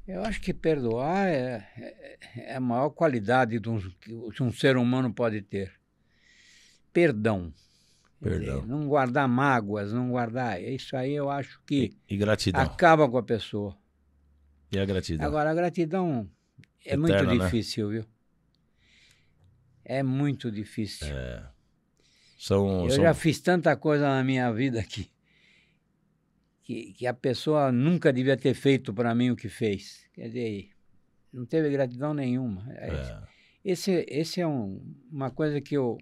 Eu acho que perdoar é a maior qualidade que um ser humano pode ter. Perdão. Perdão. Dizer, não guardar mágoas, não guardar... Isso aí eu acho que E gratidão. acaba com a pessoa. E a gratidão? Agora, a gratidão é Eterna, muito né? difícil, viu? É muito difícil. Eu já fiz tanta coisa na minha vida que a pessoa nunca devia ter feito para mim o que fez. Quer dizer, não teve gratidão nenhuma. Esse é uma coisa que eu...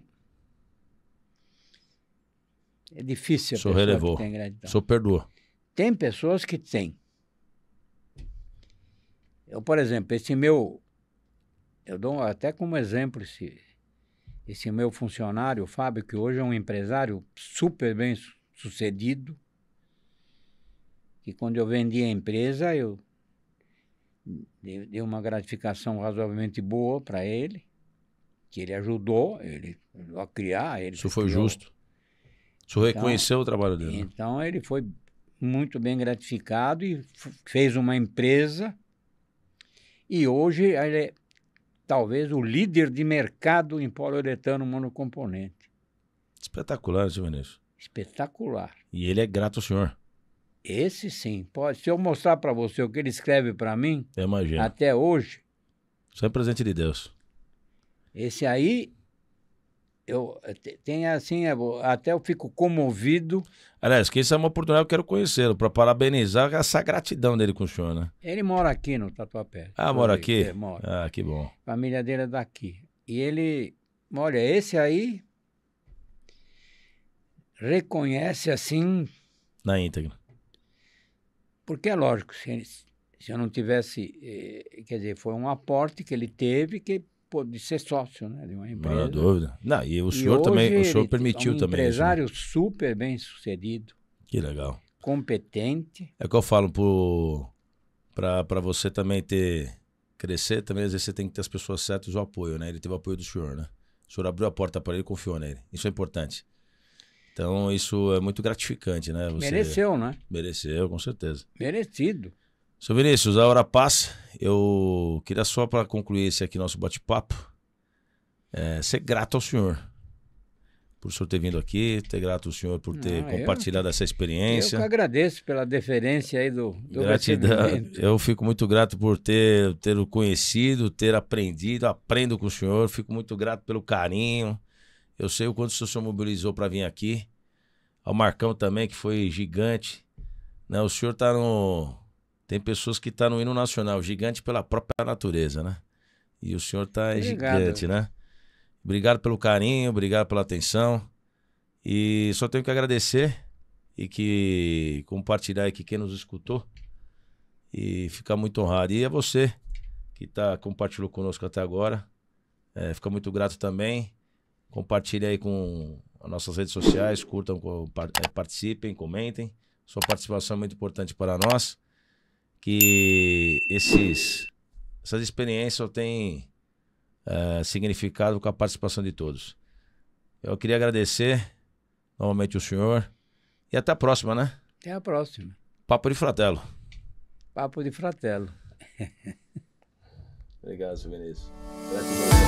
É difícil a O senhor pessoa relevou. que tem gratidão. O senhor perdoou. Tem pessoas que têm. Eu, por exemplo, esse meu... Eu dou até como exemplo esse meu funcionário, o Fábio, que hoje é um empresário super bem sucedido, que quando eu vendi a empresa, eu dei uma gratificação razoavelmente boa para ele, que ele ajudou a criar. Isso foi justo. O senhor reconheceu o trabalho dele. Então, ele foi muito bem gratificado e fez uma empresa, e hoje ele é talvez o líder de mercado em poliuretano monocomponente. Espetacular, senhor Vinícius. Espetacular. E ele é grato ao senhor. Esse sim, pode. Se eu mostrar para você o que ele escreve para mim, eu imagino, até hoje... Isso é presente de Deus. Esse aí, tem assim, até eu fico comovido. Aliás, que isso é uma oportunidade que eu quero conhecê-lo, para parabenizar essa gratidão dele com o senhor, né? Ele mora aqui no Tatuapé. Ah, mora aqui? Mora. Ah, que bom. A família dele é daqui. E ele, olha, esse aí reconhece assim... Na íntegra. Porque é lógico, se eu não tivesse... quer dizer, foi um aporte que ele teve que pôde ser sócio, né, de uma empresa. Não há dúvida. Não, e o senhor também, o senhor permitiu também isso. Um empresário super bem sucedido. Que legal. Competente. É o que eu falo para você também crescer, também às vezes você tem que ter as pessoas certas, o apoio, né? Ele teve o apoio do senhor, né? O senhor abriu a porta para ele e confiou nele. Isso é importante. Então, isso é muito gratificante, né? Mereceu, né? Mereceu, com certeza. Merecido. Seu Vinícius, a hora passa. Eu queria só, para concluir esse aqui nosso bate-papo, ser grato ao senhor. Por o senhor ter vindo aqui, ter grato ao senhor por ter compartilhado essa experiência. Eu que agradeço pela deferência aí do gratidão. Eu fico muito grato por ter o conhecido, ter aprendido, aprendo com o senhor. Fico muito grato pelo carinho. Eu sei o quanto o senhor mobilizou para vir aqui. Ao Marcão também, que foi gigante. Né? O senhor está no... Tem pessoas que estão no hino nacional, gigante pela própria natureza, né? E o senhor está gigante, né? Obrigado pelo carinho, obrigado pela atenção. E só tenho que agradecer e que compartilhar aqui quem nos escutou. E ficar muito honrado. E é você que compartilhou conosco até agora. Fica muito grato também. Compartilhe aí com as nossas redes sociais, curtam, participem, comentem. Sua participação é muito importante para nós. Que essas experiências só têm significado com a participação de todos. Eu queria agradecer novamente o senhor e até a próxima, né? Até a próxima. Papo de Fratelo. Papo de Fratelo. Obrigado, senhor Vinícius. Gratidão.